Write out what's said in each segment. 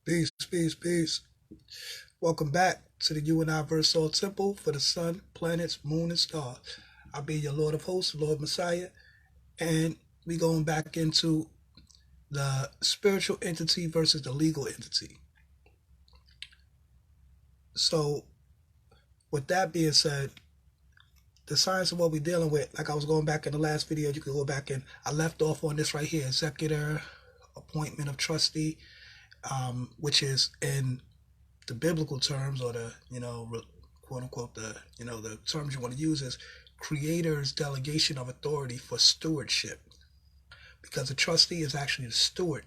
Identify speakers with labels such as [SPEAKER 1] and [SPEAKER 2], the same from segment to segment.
[SPEAKER 1] Peace, peace, peace. Welcome back to the You and I Versal Temple for the sun, planets, moon, and stars. I'll be your Lord of Hosts, Lord Messiah, and we going back into the spiritual entity versus the legal entity. So, with that being said, the science of what we're dealing with, like I was going back in the last video, you can go back and I left off on this right here: executor, appointment of trustee, which is in the biblical terms, or the quote unquote, the terms you want to use is creator's delegation of authority for stewardship, because the trustee is actually the steward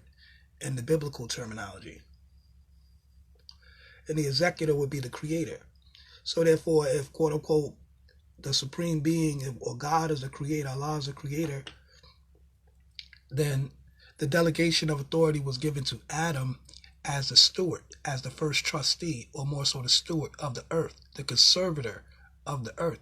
[SPEAKER 1] in the biblical terminology, and the executor would be the creator. So therefore, if quote unquote the supreme being or God is the creator, Allah is the creator, then the delegation of authority was given to Adam as the steward, as the first trustee, or more so the steward of the earth, the conservator of the earth.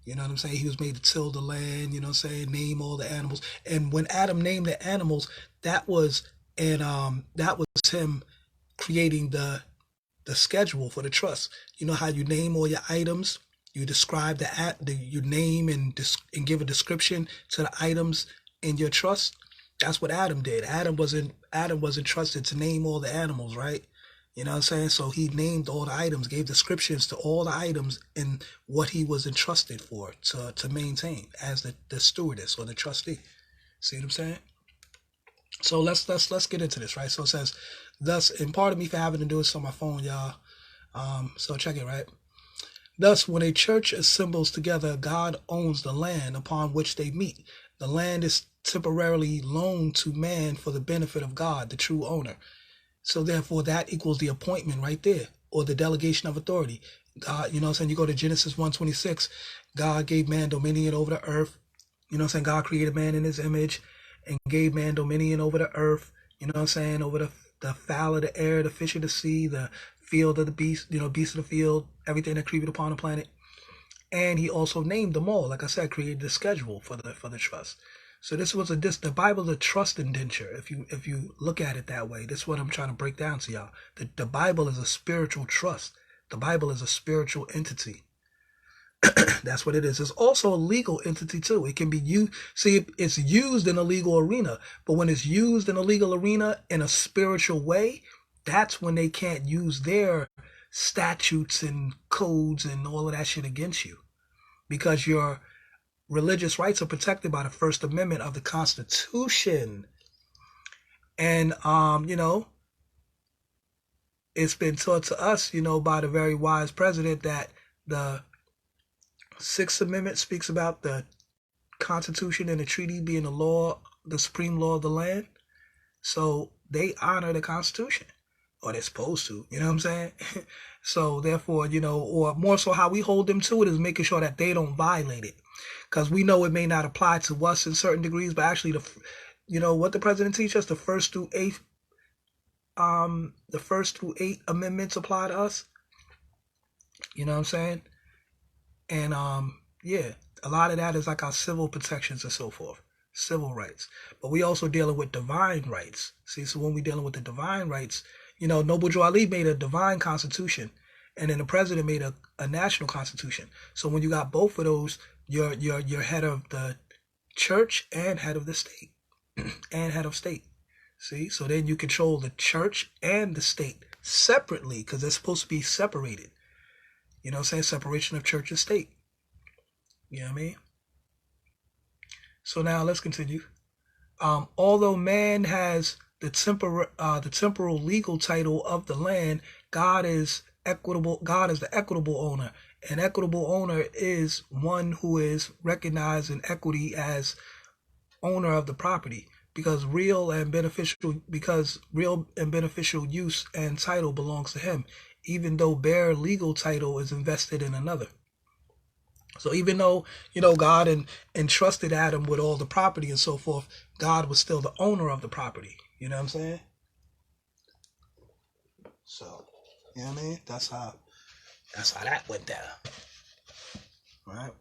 [SPEAKER 1] You know what I'm saying? He was made to till the land, you know what I'm saying, name all the animals. And when Adam named the animals, that was that was him creating the schedule for the trust. You know how you name all your items? You describe you name and give a description to the items in your trust. That's what Adam did. Adam wasn't trusted to name all the animals, right? You know what I'm saying? So he named all the items, gave descriptions to all the items and what he was entrusted for to maintain as the stewardess or the trustee. See what I'm saying? So let's get into this, right? So it says, thus, and pardon me for having to do this on my phone, y'all. So check it, right? Thus, when a church assembles together, God owns the land upon which they meet. The land is temporarily loaned to man for the benefit of God, the true owner. So therefore, that equals the appointment right there, or the delegation of authority. God, you know what I'm saying? You go to Genesis 1:26, God gave man dominion over the earth. You know what I'm saying? God created man in his image and gave man dominion over the earth. You know what I'm saying? Over the fowl of the air, the fish of the sea, the field of the beast, beasts of the field, everything that creepeth upon the planet. And he also named them all. Like I said, created the schedule for the trust. So the Bible is a trust indenture. If you look at it that way, this is what I'm trying to break down to y'all. The Bible is a spiritual trust. The Bible is a spiritual entity. That's what it is. It's also a legal entity too. It can be used. See, it's used in a legal arena, but when it's used in a legal arena in a spiritual way, that's when they can't use their statutes and codes and all of that shit against you, because your religious rights are protected by the First Amendment of the Constitution. And it's been taught to us, by the very wise president, that the Sixth Amendment speaks about the Constitution and the treaty being the law, the supreme law of the land. So they honor the Constitution, or they're supposed to, you know what I'm saying? So therefore, or more so how we hold them to it is making sure that they don't violate it. Because we know it may not apply to us in certain degrees, but actually what the president teaches us, the first through eighth amendments apply to us. You know what I'm saying? And yeah, a lot of that is like our civil protections and so forth, civil rights. But we also dealing with divine rights. See, so when we dealing with the divine rights, Noble Drew Ali made a divine constitution, and then the president made a national constitution. So when you got both of those, you're head of the church and head of the state, and head of state. See, so then you control the church and the state separately, because they're supposed to be separated. You know what I'm saying? Separation of church and state. You know what I mean? So now let's continue. Although man has the temporal legal title of the land, God is equitable. God is the equitable owner. An equitable owner is one who is recognized in equity as owner of the property, because real and beneficial use and title belongs to him, even though bare legal title is invested in another. So even though, God entrusted Adam with all the property and so forth, God was still the owner of the property. You know what I'm saying? So, you know what I mean? That's how that went down. Right?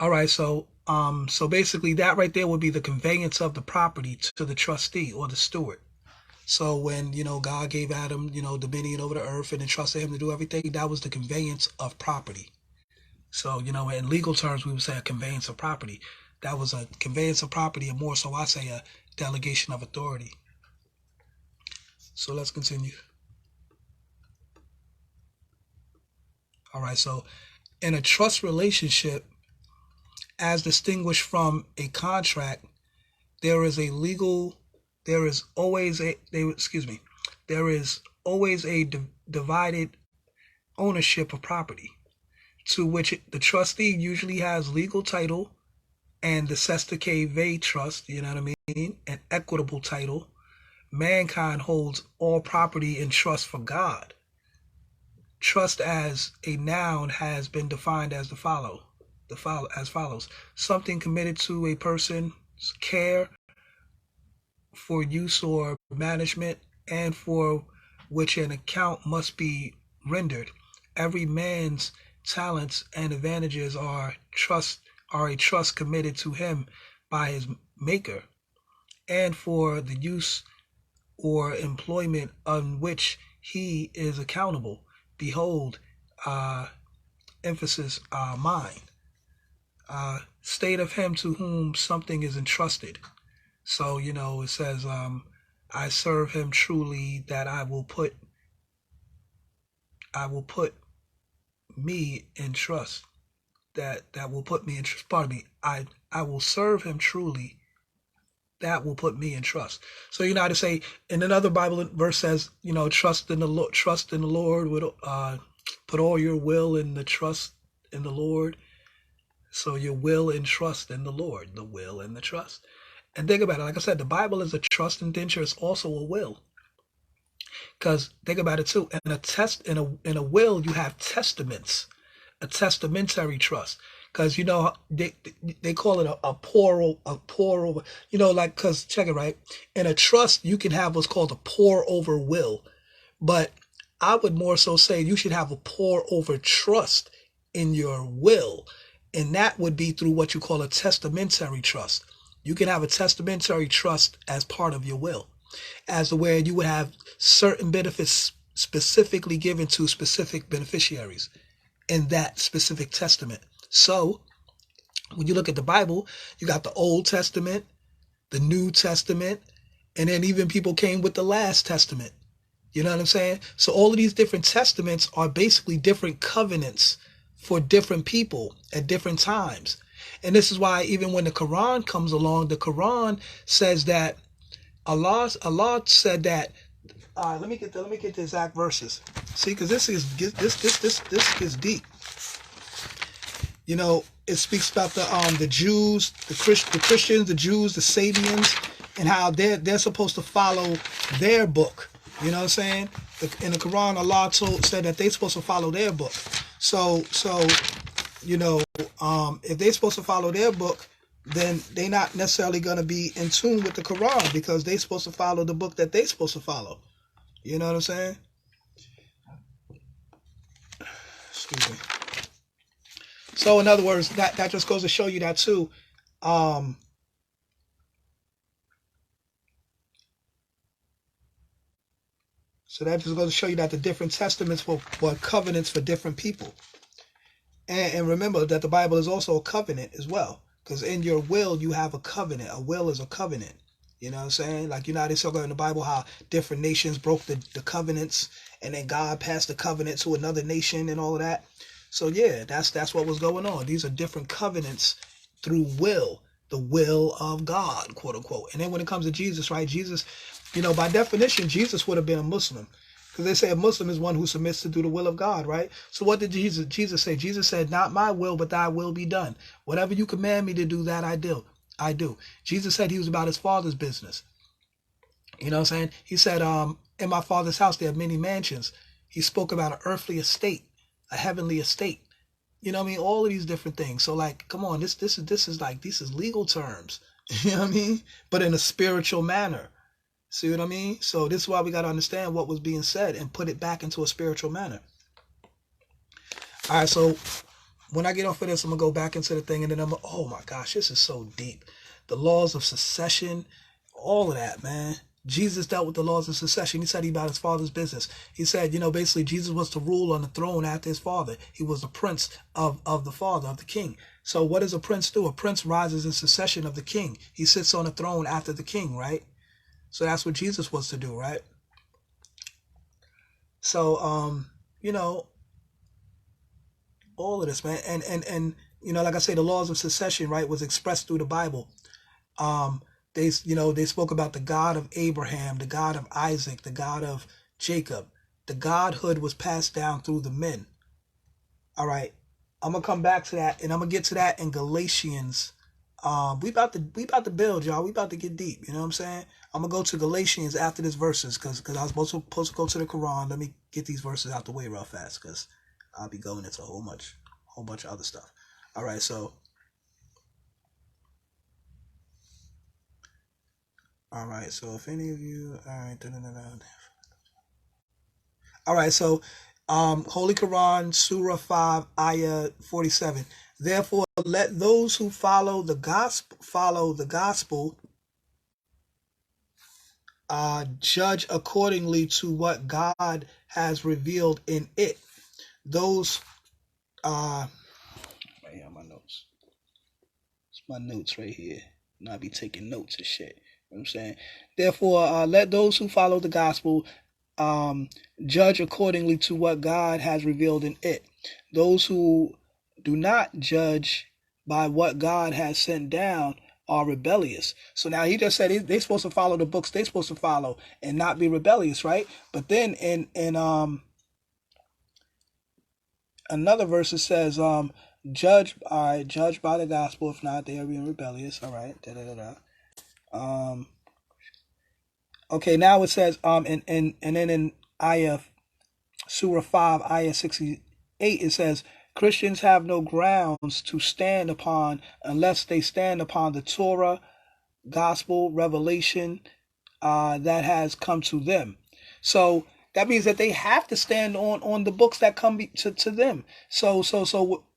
[SPEAKER 1] All right, so basically that right there would be the conveyance of the property to the trustee or the steward. So when, God gave Adam, dominion over the earth and entrusted him to do everything, that was the conveyance of property. So, in legal terms, we would say a conveyance of property. That was a conveyance of property, and more so I say a delegation of authority. So let's continue. All right, so in a trust relationship, as distinguished from a contract, there is always a divided ownership of property, to which the trustee usually has legal title and the cestui que trust, you know what I mean, an equitable title. Mankind holds all property in trust for God. Trust as a noun has been defined as as follows: something committed to a person's care, for use or management, and for which an account must be rendered. Every man's talents and advantages are a trust committed to him by his maker, and for the use or employment on which he is accountable. Behold, emphasis, mind. State of him to whom something is entrusted. So, it says, I serve him truly, that I will put me in trust. That will put me in trust. Pardon me. I will serve him truly, that will put me in trust. So how to say, in another Bible verse says, trust in the Lord with put all your will in the trust in the Lord. So your will and trust in the Lord, the will and the trust. And think about it. Like I said, the Bible is a trust indenture. It's also a will. Because think about it too. In a will, you have testaments, a testamentary trust. Because they call it a pour over. Like, because check it, right. In a trust, you can have what's called a pour over will, but I would more so say you should have a pour over trust in your will, and that would be through what you call a testamentary trust. You can have a testamentary trust as part of your will, as to where you would have certain benefits specifically given to specific beneficiaries in that specific testament. So when you look at the Bible, you got the Old Testament, the New Testament, and then even people came with the Last Testament. You know what I'm saying? So all of these different testaments are basically different covenants for different people at different times. And this is why even when the Quran comes along, the Quran says that Allah said that. Let me get the exact verses. See, because this is deep. It speaks about the Jews, the Christians, the Jews, the Sabians, and how they're supposed to follow their book. You know what I'm saying? In the Quran, Allah said that they're supposed to follow their book. So if they're supposed to follow their book, then they're not necessarily going to be in tune with the Quran, because they're supposed to follow the book that they're supposed to follow. You know what I'm saying? Excuse me. So in other words, that just goes to show you that too. So that just goes to show you that the different testaments were covenants for different people. And remember that the Bible is also a covenant as well. Because in your will, you have a covenant. A will is a covenant. You know what I'm saying? Like, they talk about in the Bible how different nations broke the covenants, and then God passed the covenant to another nation and all of that. So yeah, that's what was going on. These are different covenants through will, the will of God, quote unquote. And then when it comes to Jesus, right? Jesus, by definition, Jesus would have been a Muslim. Because they say a Muslim is one who submits to do the will of God, right? So what did Jesus say? Jesus said, not my will, but thy will be done. Whatever you command me to do, that I do. Jesus said he was about his Father's business. You know what I'm saying? He said, in my Father's house, there are many mansions. He spoke about an earthly estate, a heavenly estate. You know what I mean? All of these different things. So like, come on, this is legal terms. You know what I mean? But in a spiritual manner. See what I mean? So this is why we got to understand what was being said and put it back into a spiritual manner. All right, so when I get off of this, I'm going to go back into the thing, and then oh my gosh, this is so deep. The laws of succession, all of that, man. Jesus dealt with the laws of succession. He said he about his father's business. He said, basically Jesus was to rule on the throne after his father. He was the prince of the father, of the king. So what does a prince do? A prince rises in succession of the king. He sits on the throne after the king, right? So that's what Jesus was to do, right? So, all of this, man. And like I say, the laws of succession, right, was expressed through the Bible. They spoke about the God of Abraham, the God of Isaac, the God of Jacob. The godhood was passed down through the men. All right, I'm gonna come back to that, and I'm gonna get to that in Galatians. We about to build, y'all. We about to get deep. You know what I'm saying? I'm gonna go to Galatians after this verses, cause I was supposed to go to the Quran. Let me get these verses out the way real fast, cause I'll be going into a whole bunch of other stuff. All right, so. All right, so if any of you, all right, all right, so Holy Quran, Surah 5, Ayah 47. Therefore, let those who follow the gospel judge accordingly to what God has revealed in it. Those, right here on my notes. It's my notes right here. And I'll be taking notes and shit. You know what I'm saying? Therefore, let those who follow the gospel judge accordingly to what God has revealed in it. Those who do not judge by what God has sent down are rebellious. So now he just said they're supposed to follow the books they're supposed to follow and not be rebellious, right? But then in another verse it says, judge by the gospel, if not they are being rebellious. All right. Okay, now it says and then in Ayah Surah 5, Ayah 68, it says, Christians have no grounds to stand upon unless they stand upon the Torah, gospel, revelation that has come to them. So that means that they have to stand on the books that come to them. So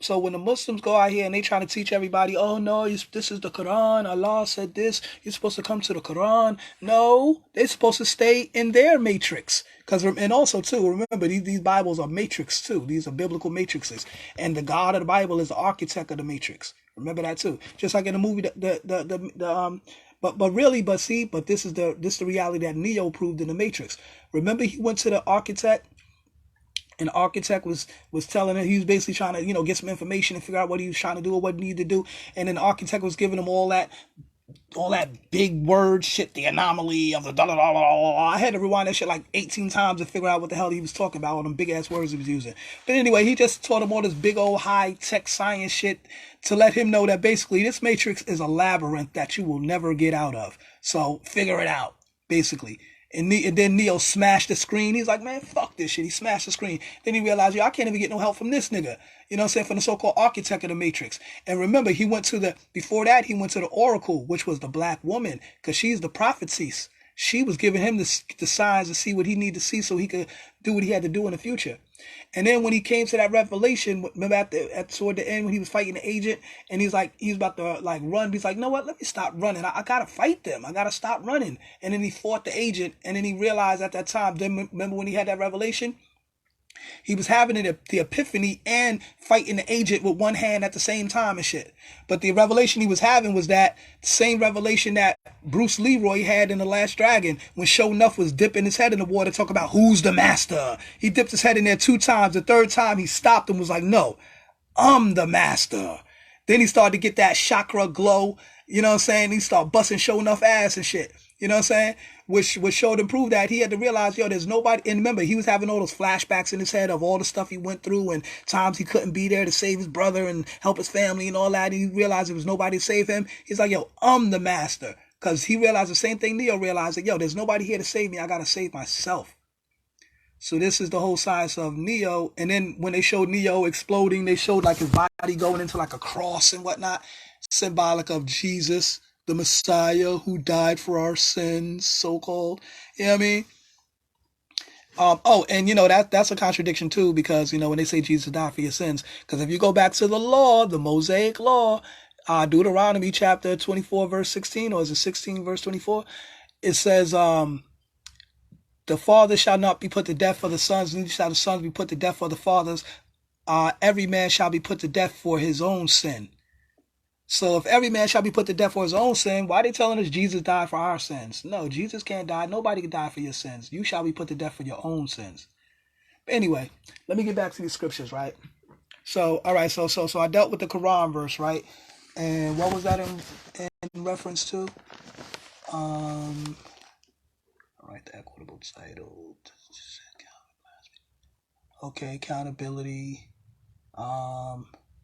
[SPEAKER 1] when the Muslims go out here and they trying to teach everybody, oh no, this is the Quran, Allah said this, you're supposed to come to the Quran. No, they're supposed to stay in their matrix. And also too, remember these Bibles are matrix too. These are biblical matrices, and the God of the Bible is the architect of the matrix. Remember that too. Just like in the movie, But this is the reality that Neo proved in the Matrix. Remember, he went to the architect, and the architect was telling him, he was basically trying to get some information and figure out what he was trying to do or what he needed to do, and then the architect was giving him all that big word shit, the anomaly of the da da da da. I had to rewind that shit like 18 times to figure out what the hell he was talking about, all them big ass words he was using. But anyway, he just taught him all this big old high tech science shit to let him know that basically this matrix is a labyrinth that you will never get out of. So figure it out, basically. And then Neo smashed the screen. He's like, man, fuck this shit. He smashed the screen. Then he realized, I can't even get no help from this nigga. You know what I'm saying? From the so-called architect of the Matrix. And remember, before that, he went to the Oracle, which was the black woman, because she's the prophetess. She was giving him the signs to see what he needed to see so he could do what he had to do in the future. And then when he came to that revelation, remember toward the end when he was fighting the agent, and he's about to run. He's like, no what? Let me stop running. I gotta fight them. I gotta stop running. And then he fought the agent, and then he realized at that time. Then remember when he had that revelation? He was having the epiphany and fighting the agent with one hand at the same time and shit. But the revelation he was having was that same revelation that Bruce Leroy had in The Last Dragon when Sho'nuff was dipping his head in the water, talking about who's the master. He dipped his head in there 2 times. The 3rd time he stopped and was like, no, I'm the master. Then he started to get that chakra glow. You know what I'm saying? He started busting Sho'nuff ass and shit. You know what I'm saying? Which showed and proved that he had to realize, there's nobody. And remember, he was having all those flashbacks in his head of all the stuff he went through and times he couldn't be there to save his brother and help his family and all that. And he realized there was nobody to save him. He's like, I'm the master. Because he realized the same thing Neo realized, that, there's nobody here to save me. I got to save myself. So this is the whole science of Neo. And then when they showed Neo exploding, they showed his body going into a cross and whatnot, symbolic of Jesus, the Messiah who died for our sins, so-called. You know what I mean? And that's a contradiction too, because when they say Jesus died for your sins, because if you go back to the law, the Mosaic law, Deuteronomy chapter 24 verse 16, or is it 16 verse 24? it says, the father shall not be put to death for the sons, neither shall the sons be put to death for the fathers. Every man shall be put to death for his own sin. So if every man shall be put to death for his own sin, why are they telling us Jesus died for our sins? No, Jesus can't die. Nobody can die for your sins. You shall be put to death for your own sins. But anyway, let me get back to these scriptures, right? So, all right, so I dealt with the Quran verse, right? And what was that in reference to? All right, the equitable title. Okay, accountability.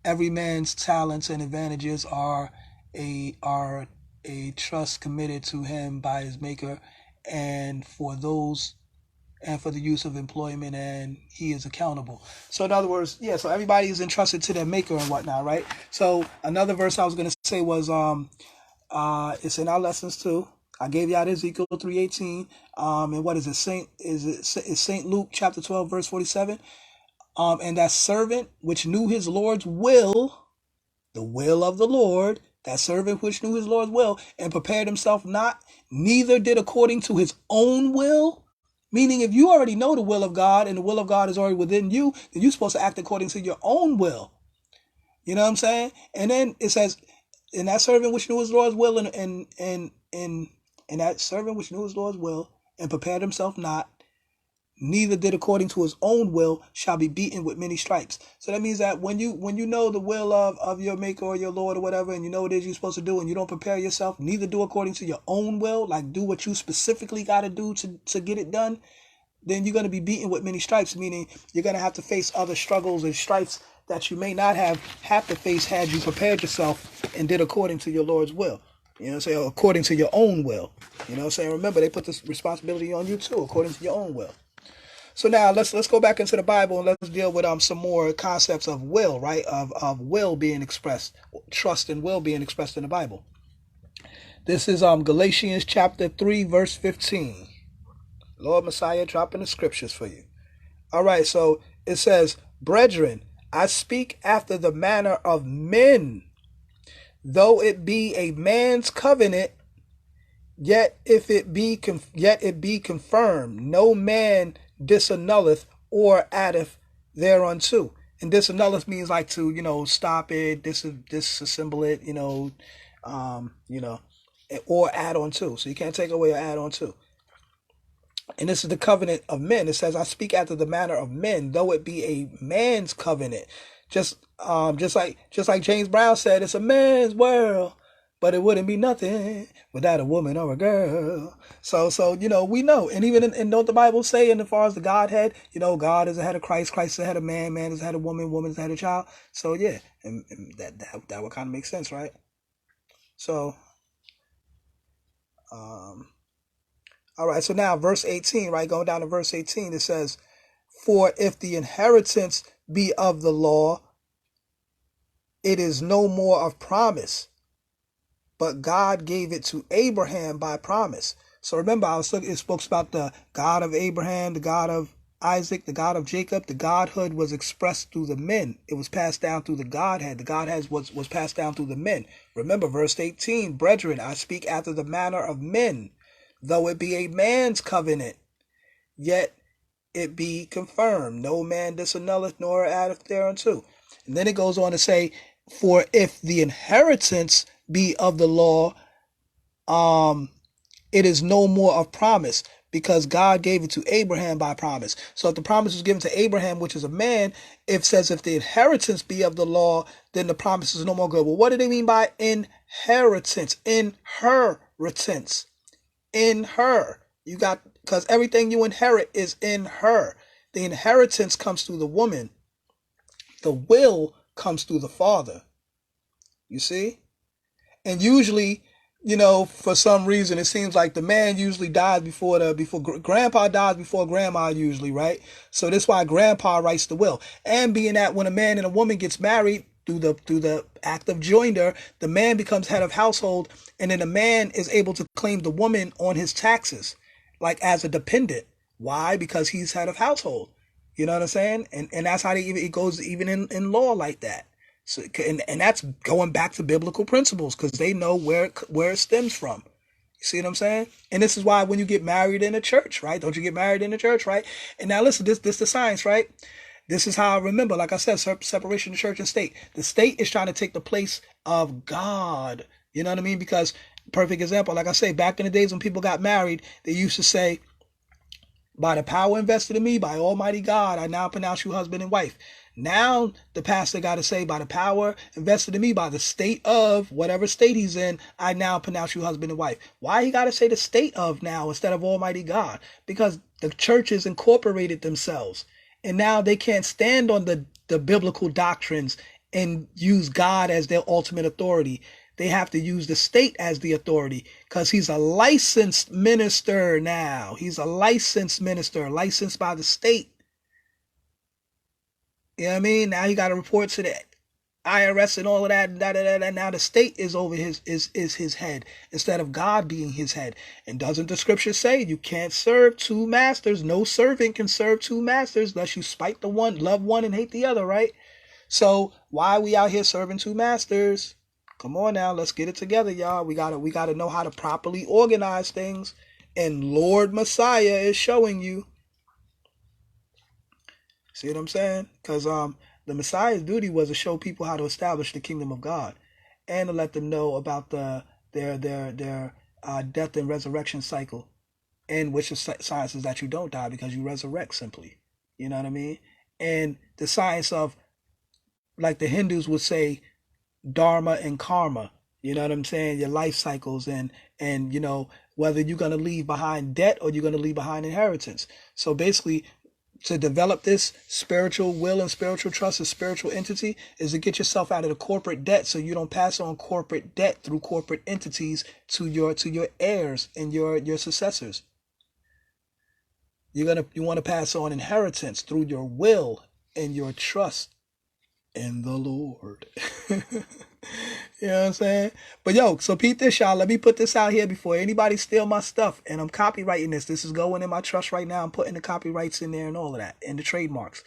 [SPEAKER 1] Every man's talents and advantages are a trust committed to him by his maker, and for the use of employment, and he is accountable. So in other words, yeah, so everybody is entrusted to their maker and whatnot, right? So another verse I was going to say was it's in our lessons too. I gave you out Ezekiel 3:18, and what is it? Saint Luke chapter 12 verse 47. And that servant which knew his Lord's will, the will of the Lord, that servant which knew his Lord's will, and prepared himself not, neither did according to his own will. Meaning, if you already know the will of God and the will of God is already within you, then you're supposed to act according to your own will. You know what I'm saying? And then it says, in that servant which knew his Lord's will, and that servant which knew his Lord's will, and prepared himself not, neither did according to his own will, shall be beaten with many stripes. So that means that when you know the will of your maker or your Lord or whatever, and you know what it is you're supposed to do, and you don't prepare yourself, neither do according to your own will, like do what you specifically got to do to get it done, then you're going to be beaten with many stripes, meaning you're going to have to face other struggles and stripes that you may not have to face had you prepared yourself and did according to your Lord's will. You know what I'm saying? According to your own will. You know what I'm saying? Remember, they put this responsibility on you too, according to your own will. So now let's go back into the Bible and let's deal with some more concepts of will, right? Of will being expressed, trust and will being expressed in the Bible. This is Galatians chapter 3, verse 15. Lord Messiah dropping the scriptures for you. All right, so it says, brethren, I speak after the manner of men, though it be a man's covenant, yet it be confirmed, no man disannulleth or addeth thereunto. And disannulleth means like to, stop it, disassemble it, or add on to. So you can't take away or add on to. And this is the covenant of men. It says, I speak after the manner of men, though it be a man's covenant. Just like James Brown said, it's a man's world, but it wouldn't be nothing without a woman or a girl. So we know. And even in what the Bible say, in as far as the Godhead, God is the head of Christ, Christ is the head of man, man is the head of woman, woman is the head of child. So yeah, and that would kind of make sense, right? So, all right, so now verse 18, right? Going down to verse 18, it says, for if the inheritance be of the law, it is no more of promise, but God gave it to Abraham by promise. So remember, it spoke about the God of Abraham, the God of Isaac, the God of Jacob. The Godhood was expressed through the men. It was passed down through the Godhead. The Godhead was passed down through the men. Remember, verse 18, brethren, I speak after the manner of men, though it be a man's covenant, yet it be confirmed, no man disannulleth nor addeth thereunto. And then it goes on to say, for if the inheritance be of the law, it is no more of promise, because God gave it to Abraham by promise. So if the promise was given to Abraham, which is a man, it says if the inheritance be of the law, then the promise is no more good. Well, what do they mean by inheritance? Inheritance. In her. Because everything you inherit is in her. The inheritance comes through the woman. The will comes through the father. You see? And usually, for some reason, it seems like the man usually dies before grandpa dies before grandma usually, right? So that's why grandpa writes the will. And being that when a man and a woman gets married, through the act of joinder, the man becomes head of household, and then the man is able to claim the woman on his taxes, like as a dependent. Why? Because he's head of household. You know what I'm saying? And that's how it goes even in law like that. So and that's going back to biblical principles, because they know where it stems from. You see what I'm saying? And this is why when you get married in a church, right? Don't you get married in a church, right? And now listen, this the science, right? This is how I remember, like I said, separation of church and state. The state is trying to take the place of God. You know what I mean? Because, perfect example, like I say, back in the days when people got married, they used to say, by the power invested in me, by Almighty God, I now pronounce you husband and wife. Now the pastor got to say, by the power invested in me, by the state of whatever state he's in, I now pronounce you husband and wife. Why he got to say the state of now instead of Almighty God? Because the churches incorporated themselves. And now they can't stand on the biblical doctrines and use God as their ultimate authority. They have to use the state as the authority because he's a licensed minister now. He's a licensed minister, licensed by the state. You know what I mean? Now he got to report to the IRS and all of that. And now the state is over his head instead of God being his head. And doesn't the scripture say you can't serve two masters? No servant can serve two masters unless you spite the one, love one, and hate the other, right? So why are we out here serving two masters? Come on now, let's get it together, y'all. We gotta know how to properly organize things. And Lord Messiah is showing you. See what I'm saying? Because the Messiah's duty was to show people how to establish the kingdom of God, and to let them know about their death and resurrection cycle, and which is science is that you don't die because you resurrect simply. You know what I mean? And the science of, like the Hindus would say, dharma and karma. You know what I'm saying? Your life cycles and you know whether you're gonna leave behind debt or you're gonna leave behind inheritance. So basically, to develop this spiritual will and spiritual trust, a spiritual entity, is to get yourself out of the corporate debt so you don't pass on corporate debt through corporate entities to your heirs and your successors. You want to pass on inheritance through your will and your trust in the Lord. You know what I'm saying? But yo, so peep this, y'all. Let me put this out here before anybody steal my stuff. And I'm copywriting this. This is going in my trust right now. I'm putting the copyrights in there and all of that, and the trademarks.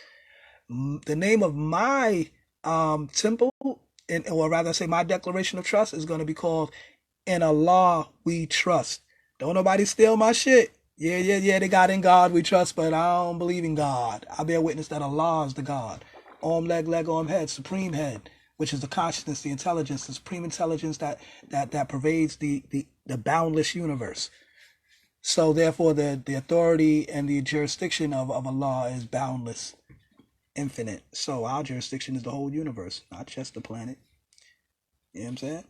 [SPEAKER 1] The name of my temple, or rather say my declaration of trust, is going to be called "In Allah We Trust." Don't nobody steal my shit. Yeah. They got "In God We Trust," but I don't believe in God. I bear witness that Allah is the God. Om leg, om head, supreme head, which is the consciousness, the intelligence, the supreme intelligence that pervades the boundless universe. So therefore, the authority and the jurisdiction of Allah is boundless, infinite. So our jurisdiction is the whole universe, not just the planet. You know what I'm saying?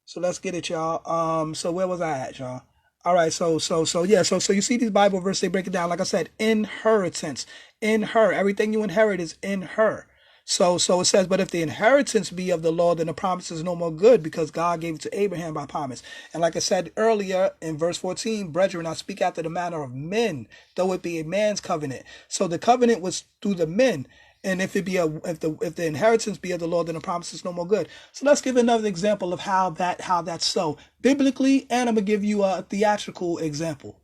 [SPEAKER 1] So let's get it, y'all. So where was I at, y'all? All right, so you see these Bible verses, they break it down. Like I said, inheritance. In her. Everything you inherit is in her. So it says, but if the inheritance be of the Lord, then the promise is no more good, because God gave it to Abraham by promise. And like I said earlier in verse 14, brethren, I speak after the manner of men, though it be a man's covenant. So the covenant was through the men. And if the inheritance be of the Lord, then the promise is no more good. So let's give another example of how that's so biblically, and I'm gonna give you a theatrical example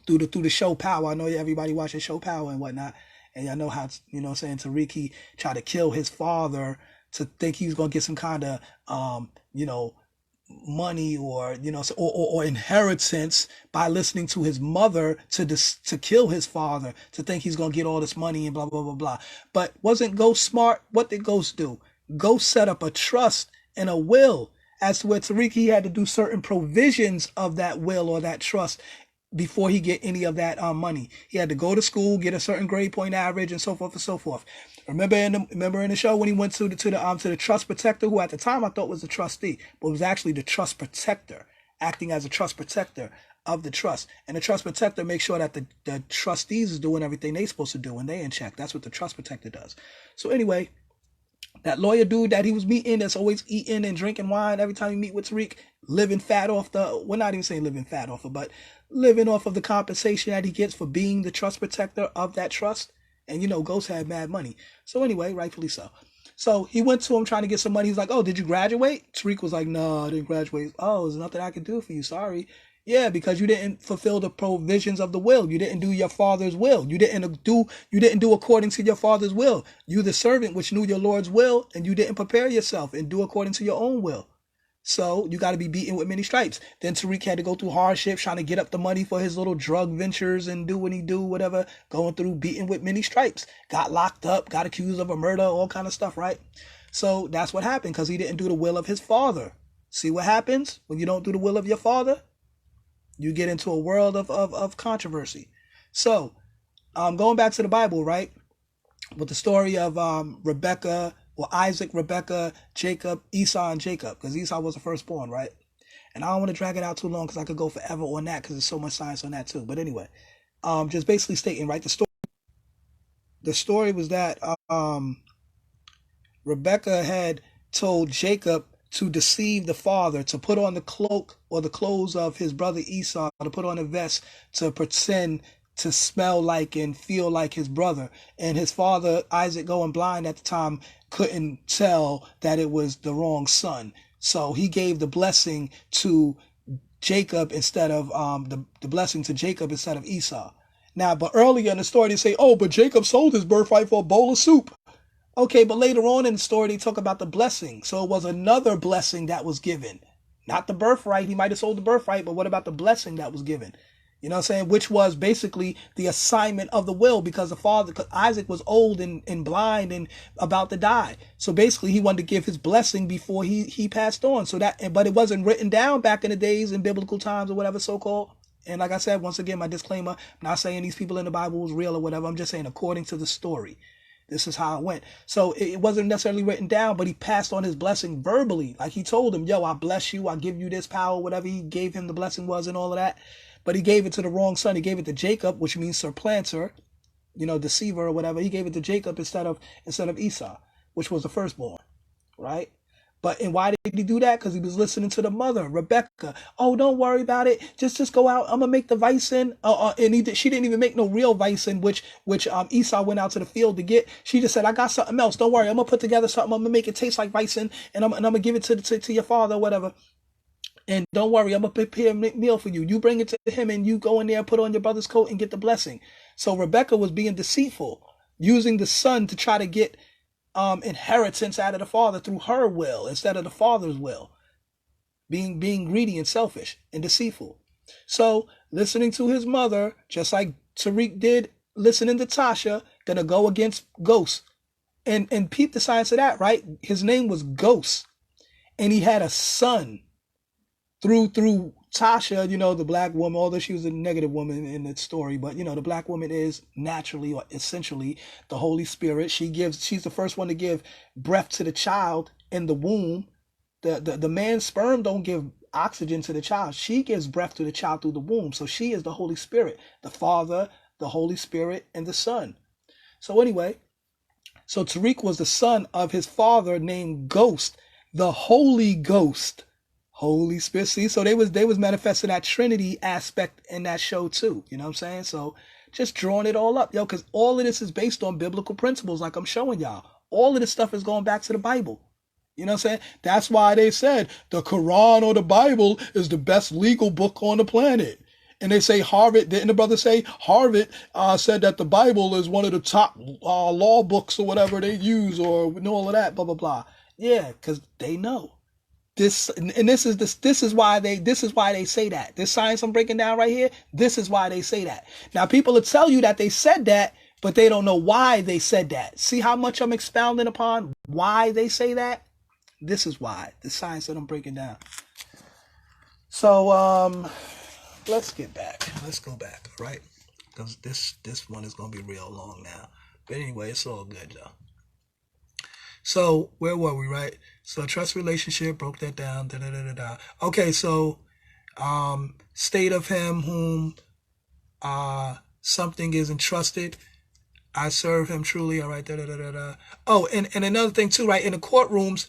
[SPEAKER 1] through the show Power. I know everybody watches show Power and whatnot, and y'all know how, you know what I'm saying, Tariq, he tried to kill his father to think he was gonna get some kind of money or or inheritance by listening to his mother to kill his father, to think he's gonna get all this money and blah blah blah blah. But wasn't Ghost smart? What did Ghost do? Ghost set up a trust and a will, as to where Tariq, he had to do certain provisions of that will or that trust before he get any of that money. He had to go to school, get a certain grade point average, and so forth and so forth. Remember in the show when he went to the trust protector, who at the time I thought was the trustee, but was actually the trust protector, acting as a trust protector of the trust. And the trust protector makes sure that the trustees is doing everything they supposed to do and they in check. That's what the trust protector does. So anyway, that lawyer dude that he was meeting, that's always eating and drinking wine every time you meet with Tariq, living fat off we're not even saying living fat off of, but living off of the compensation that he gets for being the trust protector of that trust. And Ghost had mad money. So anyway, rightfully so. So he went to him trying to get some money. He's like, "Oh, did you graduate?" Tariq was like, "No, I didn't graduate." "Oh, there's nothing I can do for you. Sorry." "Yeah, because you didn't fulfill the provisions of the will. You didn't do your father's will. You didn't do according to your father's will. You the servant which knew your Lord's will, and you didn't prepare yourself and do according to your own will." So you got to be beaten with many stripes. Then Tariq had to go through hardships, trying to get up the money for his little drug ventures and do what he do, whatever, going through beaten with many stripes. Got locked up, got accused of a murder, all kind of stuff, right? So that's what happened because he didn't do the will of his father. See what happens when you don't do the will of your father? You get into a world of controversy. So going back to the Bible, right? With the story of Rebecca, or Isaac, Rebecca, Jacob, Esau, and Jacob, because Esau was the firstborn, right? And I don't want to drag it out too long because I could go forever on that because there's so much science on that too. But anyway, just basically stating, right? The story was that Rebecca had told Jacob to deceive the father, to put on the cloak or the clothes of his brother Esau, to put on a vest, to pretend to smell like and feel like his brother. And his father, Isaac, going blind at the time, couldn't tell that it was the wrong son. So he gave the blessing to Jacob instead of the blessing to Jacob instead of Esau. Now, but earlier in the story, they say, oh, but Jacob sold his birthright for a bowl of soup. Okay, but later on in the story, they talk about the blessing. So it was another blessing that was given. Not the birthright. He might have sold the birthright, but what about the blessing that was given? You know what I'm saying? Which was basically the assignment of the will, because the father, because Isaac was old and blind and about to die. So basically he wanted to give his blessing before he passed on. So that, but it wasn't written down back in the days in biblical times or whatever so-called. And like I said, once again, my disclaimer, I'm not saying these people in the Bible was real or whatever. I'm just saying according to the story. This is how it went. So it wasn't necessarily written down, but he passed on his blessing verbally. Like he told him, yo, I bless you. I give you this power, whatever he gave him the blessing was and all of that. But he gave it to the wrong son. He gave it to Jacob, which means supplanter, deceiver or whatever. He gave it to Jacob instead of Esau, which was the firstborn, right? And why did he do that? Because he was listening to the mother, Rebecca. Oh, don't worry about it. Just go out. I'm gonna make the vicin. And she didn't even make no real vicin, which Esau went out to the field to get. She just said, I got something else. Don't worry. I'm gonna put together something. I'm gonna make it taste like vicin, and I'm gonna give it to your father or whatever. And don't worry, I'm gonna prepare a meal for you. You bring it to him, and you go in there, put on your brother's coat, and get the blessing. So Rebecca was being deceitful, using the son to try to get inheritance out of the father through her will instead of the father's will, being greedy and selfish and deceitful. So listening to his mother, just like Tariq did, listening to Tasha, gonna go against Ghost. And peep the science of that, right? His name was Ghost, and he had a son through Tasha, the black woman, although she was a negative woman in the story, but the black woman is naturally or essentially the Holy Spirit. She's the first one to give breath to the child in the womb. The man's sperm don't give oxygen to the child. She gives breath to the child through the womb. So she is the Holy Spirit, the Father, the Holy Spirit, and the Son. So anyway, so Tariq was the son of his father named Ghost, the Holy Ghost. Holy Spirit. See, so they was manifesting that Trinity aspect in that show too. You know what I'm saying? So just drawing it all up, because all of this is based on biblical principles, like I'm showing y'all. All of this stuff is going back to the Bible. You know what I'm saying? That's why they said the Quran or the Bible is the best legal book on the planet. And they say Harvard, didn't the brother say Harvard said that the Bible is one of the top law books or whatever they use, or all of that, blah, blah, blah. Yeah, because they know. This is why they say that. This science I'm breaking down right here, this is why they say that. Now people will tell you that they said that, but they don't know why they said that. See how much I'm expounding upon why they say that? This is why. The science that I'm breaking down. So let's get back. Let's go back, right? Because this one is gonna be real long now. But anyway, it's all good though. So where were we, right? So trust relationship, broke that down. Okay, so state of him whom something is entrusted. I serve him truly. All right. Oh, and another thing too, right? In the courtrooms,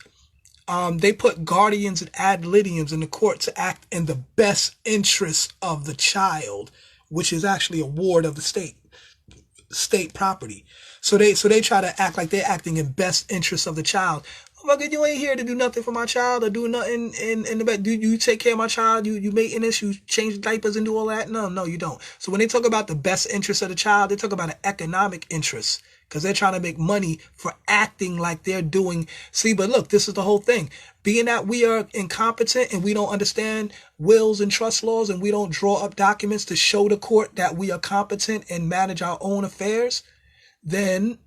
[SPEAKER 1] they put guardians and ad litems in the court to act in the best interest of the child, which is actually a ward of the state property. So they try to act like they're acting in best interest of the child. Motherfucker, you ain't here to do nothing for my child or do nothing in the back. Do you take care of my child? You maintenance, you change diapers and do all that? No, you don't. So when they talk about the best interest of the child, they talk about an economic interest. because they're trying to make money for acting like they're doing. See, but look, this is the whole thing. Being that we are incompetent and we don't understand wills and trust laws, and we don't draw up documents to show the court that we are competent and manage our own affairs, then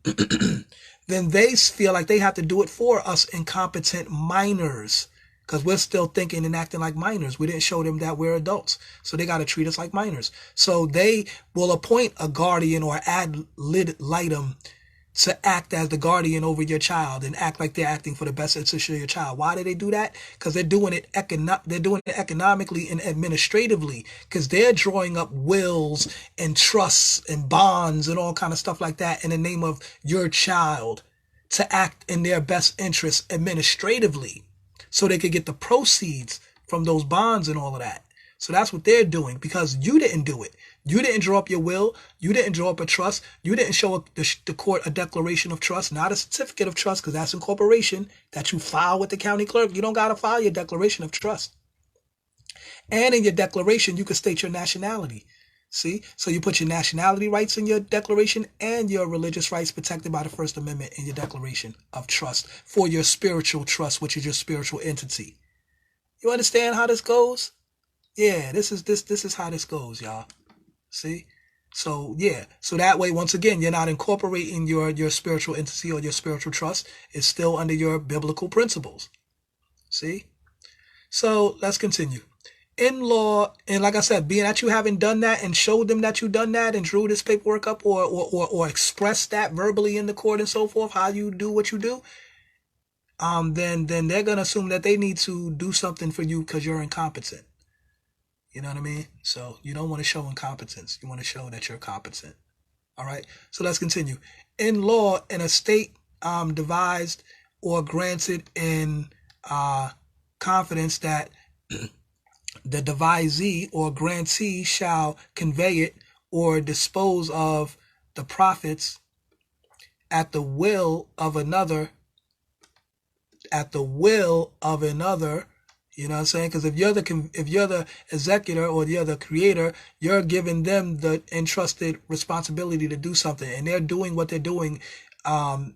[SPEAKER 1] then they feel like they have to do it for us incompetent minors, because we're still thinking and acting like minors. We didn't show them that we're adults, so they got to treat us like minors. So they will appoint a guardian or ad litem to act as the guardian over your child and act like they're acting for the best interest of your child. Why do they do that? Because they're doing it economically and administratively, because they're drawing up wills and trusts and bonds and all kind of stuff like that in the name of your child to act in their best interest administratively, so they could get the proceeds from those bonds and all of that. So that's what they're doing, because you didn't do it. You didn't draw up your will. You didn't draw up a trust. You didn't show the court a declaration of trust, not a certificate of trust, because that's incorporation that you file with the county clerk. You don't got to file your declaration of trust. And in your declaration, you can state your nationality. See? So you put your nationality rights in your declaration and your religious rights protected by the First Amendment in your declaration of trust for your spiritual trust, which is your spiritual entity. You understand how this goes? Yeah, this is how this goes, y'all. See? So, yeah. So that way, once again, you're not incorporating your spiritual entity or your spiritual trust. It's still under your biblical principles. See? So, let's continue. In law, and like I said, being that you haven't done that and showed them that you've done that and drew this paperwork up or expressed that verbally in the court and so forth, how you do what you do, then they're going to assume that they need to do something for you because you're incompetent. You know what I mean? So you don't want to show incompetence. You want to show that you're competent. All right. So let's continue. In law, an estate devised or granted in confidence that the devisee or grantee shall convey it or dispose of the profits at the will of another. You know what I'm saying? Because if you're the executor or the other creator, you're giving them the entrusted responsibility to do something, and they're doing what they're doing on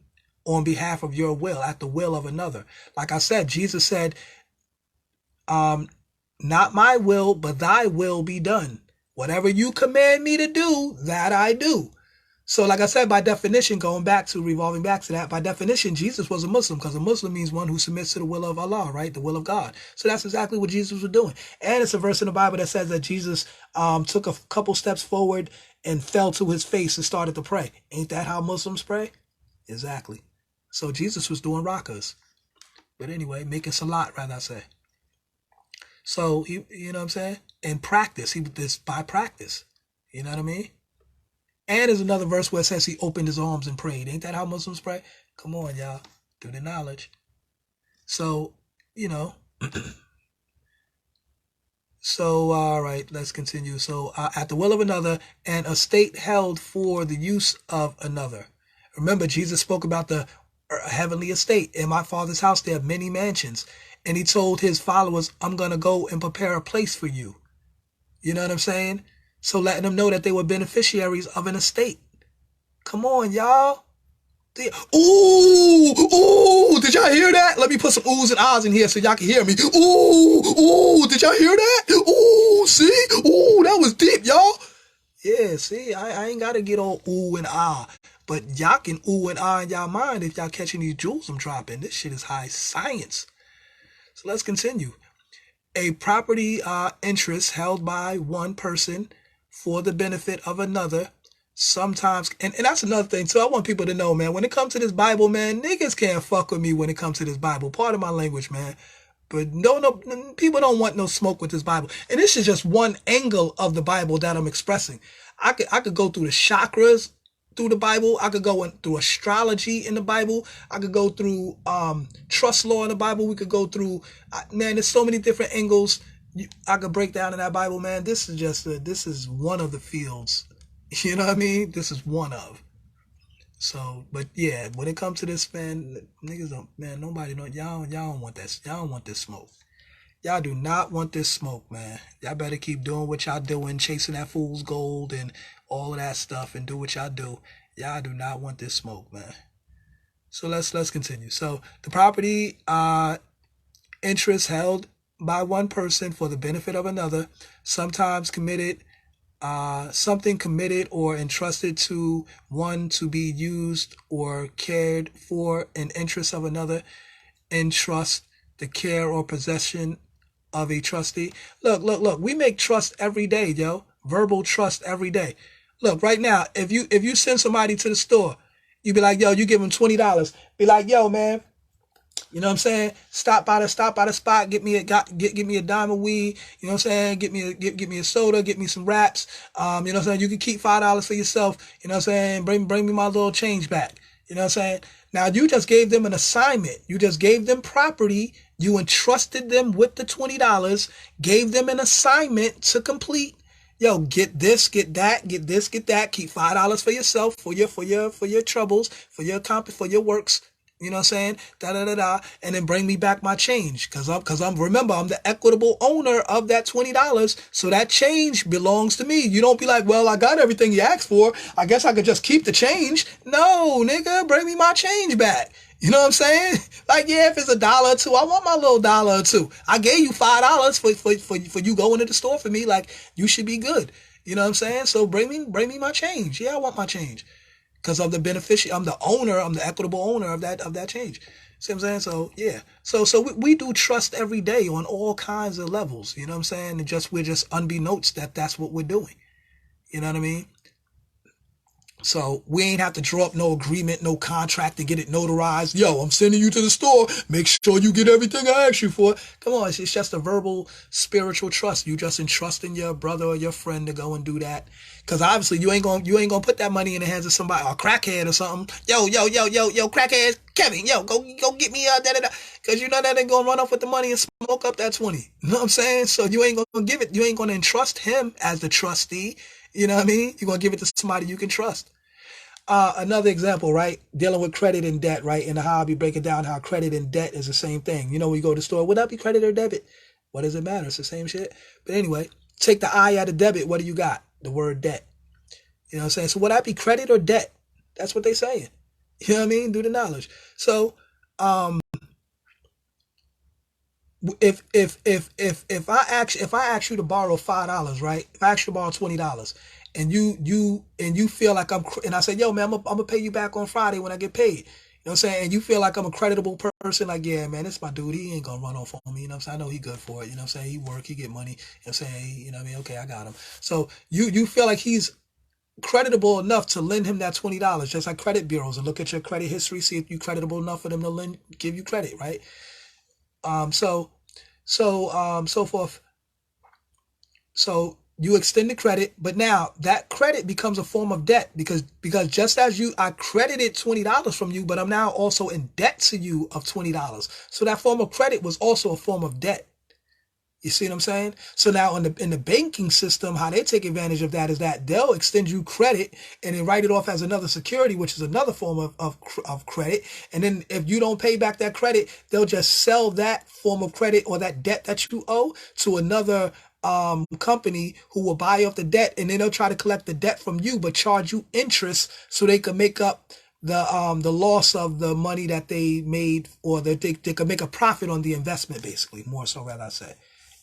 [SPEAKER 1] behalf of your will, at the will of another. Like I said, Jesus said, not my will, but thy will be done. Whatever you command me to do, that I do. So like I said, by definition, revolving back to that, by definition, Jesus was a Muslim, because a Muslim means one who submits to the will of Allah, right? The will of God. So that's exactly what Jesus was doing. And it's a verse in the Bible that says that Jesus took a couple steps forward and fell to his face and started to pray. Ain't that how Muslims pray? Exactly. So Jesus was doing rakas. But anyway, making salat, rather I say. So, you know what I'm saying? In practice, he did this by practice. You know what I mean? And there's another verse where it says he opened his arms and prayed. Ain't that how Muslims pray? Come on, y'all. Through the knowledge. So, you know. So, all right, let's continue. So, at the will of another, an estate held for the use of another. Remember, Jesus spoke about the heavenly estate. In my Father's house, there are many mansions. And he told his followers, I'm going to go and prepare a place for you. You know what I'm saying? So letting them know that they were beneficiaries of an estate. Come on, y'all. Ooh, did y'all hear that? Let me put some oohs and ahs in here so y'all can hear me. Ooh, did y'all hear that? Ooh, see? Ooh, that was deep, y'all. Yeah, see, I ain't got to get all ooh and ah. But y'all can ooh and ah in y'all mind if y'all catching these jewels I'm dropping. This shit is high science. So let's continue. A property interest held by one person for the benefit of another, sometimes, and that's another thing too. I want people to know, man, when it comes to this Bible, man, niggas can't fuck with me when it comes to this Bible. Part of my language, man. But no, people don't want no smoke with this Bible. And this is just one angle of the Bible that I'm expressing. I could go through the chakras through the Bible. I could go through astrology in the Bible. I could go through trust law in the Bible. We could go through, man, there's so many different angles I could break down in that Bible, man. This is just this is one of the fields. You know what I mean? This is one of. So, but yeah, when it comes to this, man, niggas don't, man, nobody know. Y'all don't want this. Y'all don't want this smoke. Y'all do not want this smoke, man. Y'all better keep doing what y'all doing, chasing that fool's gold and all of that stuff, and do what y'all do. Y'all do not want this smoke, man. So let's continue. So the property interest held by one person for the benefit of another, sometimes committed something committed or entrusted to one to be used or cared for in interest of another, entrust the care or possession of a trustee. Look. We make trust every day, yo. Verbal trust every day. Look, right now, if you send somebody to the store, you be like, yo, you give them $20. Be like, yo, man, you know what I'm saying? Stop by the spot. Get me a dime of weed. You know what I'm saying? Get me a soda. Get me some wraps. You know what I'm saying? You can keep $5 for yourself. You know what I'm saying? Bring me my little change back. You know what I'm saying? Now you just gave them an assignment. You just gave them property. You entrusted them with the $20. Gave them an assignment to complete. Yo, get this, get that, get this, get that. Keep $5 for yourself, for your troubles, for your works. You know what I'm saying? And then bring me back my change. Remember, I'm the equitable owner of that $20. So that change belongs to me. You don't be like, well, I got everything you asked for. I guess I could just keep the change. No, nigga, bring me my change back. You know what I'm saying? Like, yeah, if it's $1 or two, I want my little $1 or two. I gave you $5 for you going to the store for me. Like, you should be good. You know what I'm saying? So bring me my change. Yeah, I want my change. Because I'm the beneficiary, I'm the owner, I'm the equitable owner of that change. See what I'm saying? So yeah. So we do trust every day on all kinds of levels. You know what I'm saying? And we're just unbeknownst that's what we're doing. You know what I mean? So we ain't have to draw up no agreement, no contract to get it notarized. Yo, I'm sending you to the store. Make sure you get everything I asked you for. Come on, it's just a verbal spiritual trust. You just entrusting your brother or your friend to go and do that. Cause obviously you ain't gonna put that money in the hands of somebody, or a crackhead or something. Yo, crackhead, Kevin, yo, go get me da. Cause you know that ain't gonna run off with the money and smoke up that 20. You know what I'm saying? So you ain't gonna give it. You ain't gonna entrust him as the trustee. You know what I mean? You're gonna give it to somebody you can trust. Another example, right? Dealing with credit and debt, right? And how I'll be breaking down how credit and debt is the same thing. You know, when you go to the store, would that be credit or debit? What does it matter? It's the same shit. But anyway, take the I out of debit. What do you got? The word debt. You know what I'm saying? So would that be credit or debt? That's what they're saying. You know what I mean? Do the knowledge. So, if I ask you to borrow $5, right? If I ask you to borrow $20, and you feel like and I say, yo, man, I'm gonna pay you back on Friday when I get paid. You know what I'm saying? And you feel like I'm a creditable person, like, yeah, man, it's my dude. He ain't gonna run off on me. You know what I'm saying? I know he good for it. You know what I'm saying? He work, he get money. You know what I'm saying? You know what I mean? Okay, I got him. So you feel like he's creditable enough to lend him that $20, just like credit bureaus, and look at your credit history, see if you're creditable enough for them to give you credit, right? Um, so so forth. So you extend the credit, but now that credit becomes a form of debt because just as I credited $20 from you, but I'm now also in debt to you of $20. So that form of credit was also a form of debt. You see what I'm saying? So now in the banking system, how they take advantage of that is that they'll extend you credit and then write it off as another security, which is another form of credit. And then if you don't pay back that credit, they'll just sell that form of credit or that debt that you owe to another company who will buy off the debt, and then they'll try to collect the debt from you, but charge you interest so they can make up the loss of the money that they made, or that they can make a profit on the investment, basically, more so, rather I say.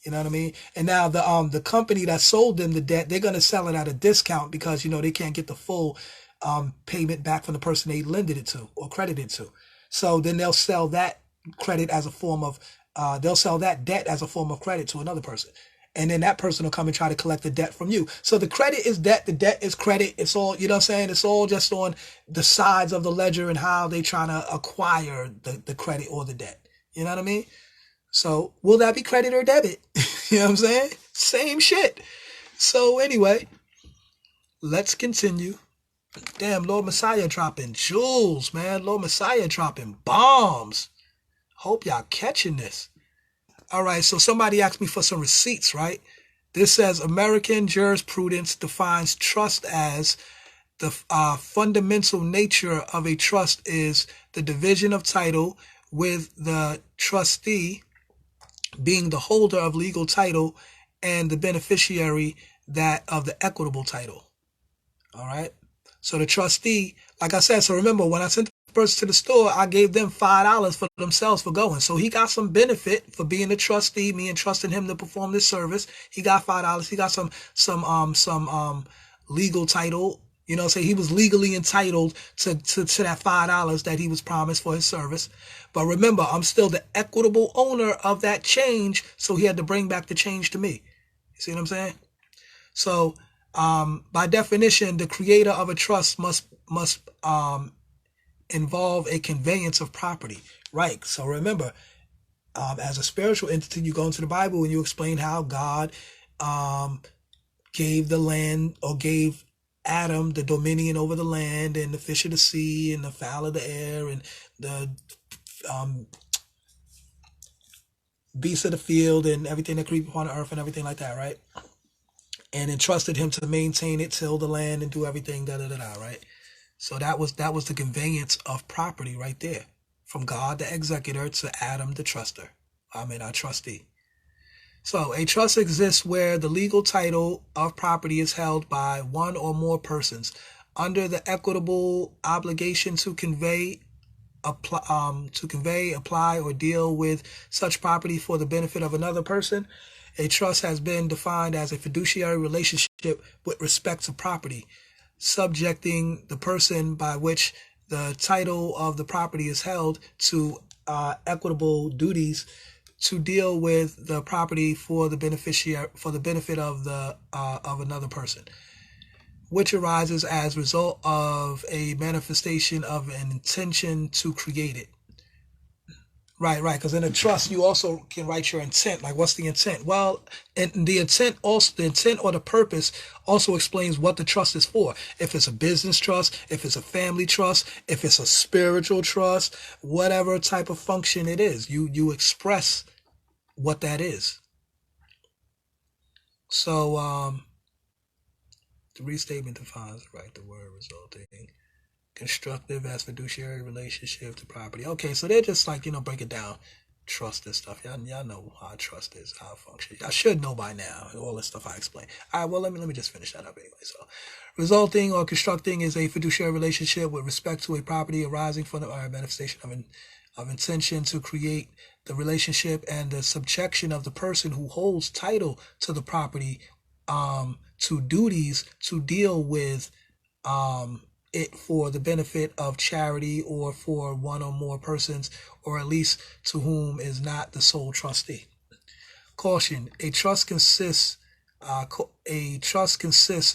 [SPEAKER 1] You know what I mean? And now the company that sold them the debt, they're gonna sell it at a discount because they can't get the full payment back from the person they lended it to or credited to. So then they'll sell that credit as a form of they'll sell that debt as a form of credit to another person. And then that person will come and try to collect the debt from you. So the credit is debt, the debt is credit. It's all, you know what I'm saying? It's all just on the sides of the ledger and how they trying to acquire the credit or the debt. You know what I mean? So will that be credit or debit? You know what I'm saying? Same shit. So anyway, let's continue. Damn, Lord Messiah dropping jewels, man. Lord Messiah dropping bombs. Hope y'all catching this. All right, so somebody asked me for some receipts, right? This says American jurisprudence defines trust as the fundamental nature of a trust is the division of title, with the trustee being the holder of legal title and the beneficiary that of the equitable title. All right. So the trustee, like I said, so remember when I sent the person to the store, I gave them $5 for themselves for going. So he got some benefit for being the trustee, me entrusting him to perform this service. He got $5. He got some legal title. You know, say he was legally entitled to that $5 that he was promised for his service. But remember, I'm still the equitable owner of that change, so he had to bring back the change to me. You see what I'm saying? So by definition, the creator of a trust must involve a conveyance of property, right? So remember, as a spiritual entity, you go into the Bible and you explain how God gave the land, or gave Adam the dominion over the land and the fish of the sea and the fowl of the air and the beasts of the field and everything that creep upon the earth and everything like that, right? And entrusted him to maintain it, till the land, and do everything, right? So that was the conveyance of property right there, from God the executor to Adam the truster. Our trustee. So a trust exists where the legal title of property is held by one or more persons under the equitable obligation to convey, apply, or deal with such property for the benefit of another person. A trust has been defined as a fiduciary relationship with respect to property, subjecting the person by which the title of the property is held to equitable duties to deal with the property for the benefit of another person, which arises as a result of a manifestation of an intention to create it. Right. Because in a trust, you also can write your intent. Like, what's the intent? Well, and the intent or the purpose also explains what the trust is for. If it's a business trust, if it's a family trust, if it's a spiritual trust, whatever type of function it is, you express what that is. So, the restatement defines, right, the word resulting. Constructive as fiduciary relationship to property. Okay, so they're just like, break it down. Trust and stuff. Y'all know how trust is, how it functions. Y'all should know by now, all this stuff I explained. All right, well, let me just finish that up anyway. So, resulting or constructing is a fiduciary relationship with respect to a property arising from the manifestation of intention to create the relationship and the subjection of the person who holds title to the property to duties to deal with it for the benefit of charity or for one or more persons, or at least to whom is not the sole trustee. Caution: a trust consists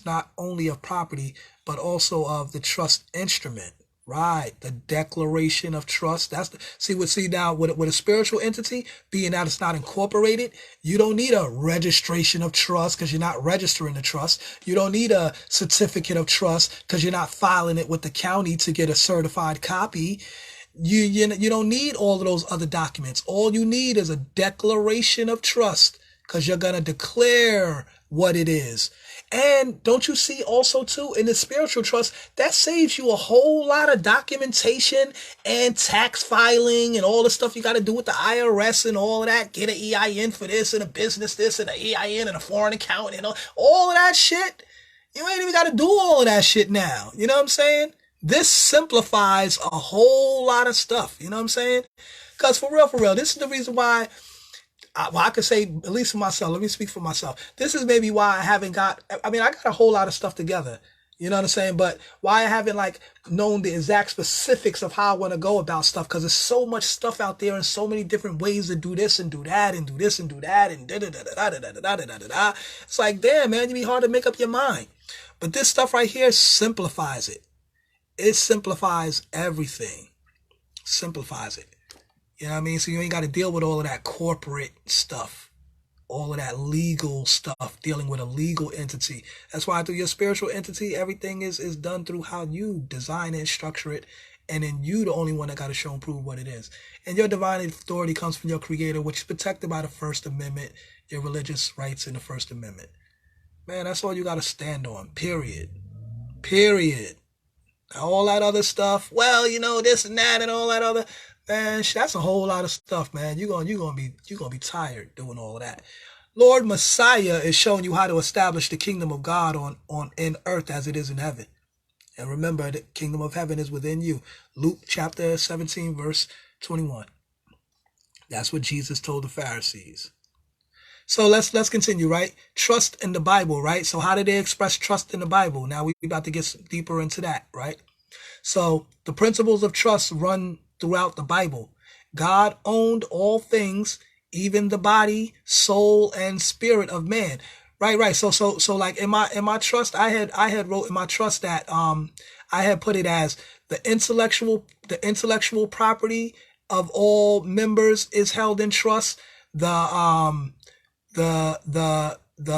[SPEAKER 1] not only of property but also of the trust instrument. Right, the declaration of trust. See now with a spiritual entity, being that it's not incorporated, you don't need a registration of trust because you're not registering the trust. You don't need a certificate of trust because you're not filing it with the county to get a certified copy. You don't need all of those other documents. All you need is a declaration of trust, because you're gonna declare what it is. And don't you see also too, in the spiritual trust, that saves you a whole lot of documentation and tax filing and all the stuff you got to do with the IRS and all of that. Get an EIN for this and a business this and an EIN and a foreign account and all of that shit. You ain't even got to do all of that shit now. You know what I'm saying? This simplifies a whole lot of stuff. You know what I'm saying? Because for real, this is the reason why I could say, at least for myself, let me speak for myself. This is maybe why I got a whole lot of stuff together. You know what I'm saying? But why I haven't known the exact specifics of how I want to go about stuff, because there's so much stuff out there and so many different ways to do this and do that and do this and do that and da-da-da-da-da-da-da-da-da-da-da. It's like, damn, man, it'd be hard to make up your mind. But this stuff right here simplifies it. It simplifies everything. Simplifies it. You know what I mean? So you ain't got to deal with all of that corporate stuff, all of that legal stuff, dealing with a legal entity. That's why through your spiritual entity, everything is done through how you design it and structure it. And then you the only one that got to show and prove what it is. And your divine authority comes from your creator, which is protected by the First Amendment, your religious rights in the First Amendment. Man, that's all you got to stand on, period. All that other stuff, well, this and that and all that other... Man, that's a whole lot of stuff, man. You're gonna be tired doing all of that. Lord Messiah is showing you how to establish the kingdom of God on in earth as it is in heaven. And remember, the kingdom of heaven is within you. Luke chapter 17, verse 21. That's what Jesus told the Pharisees. So let's continue, right? Trust in the Bible, right? So how did they express trust in the Bible? Now we're about to get deeper into that, right? So the principles of trust run throughout the Bible. God owned all things, even the body, soul, and spirit of man. Right. So like in my trust, I had wrote in my trust that I had put it as the intellectual property of all members is held in trust. The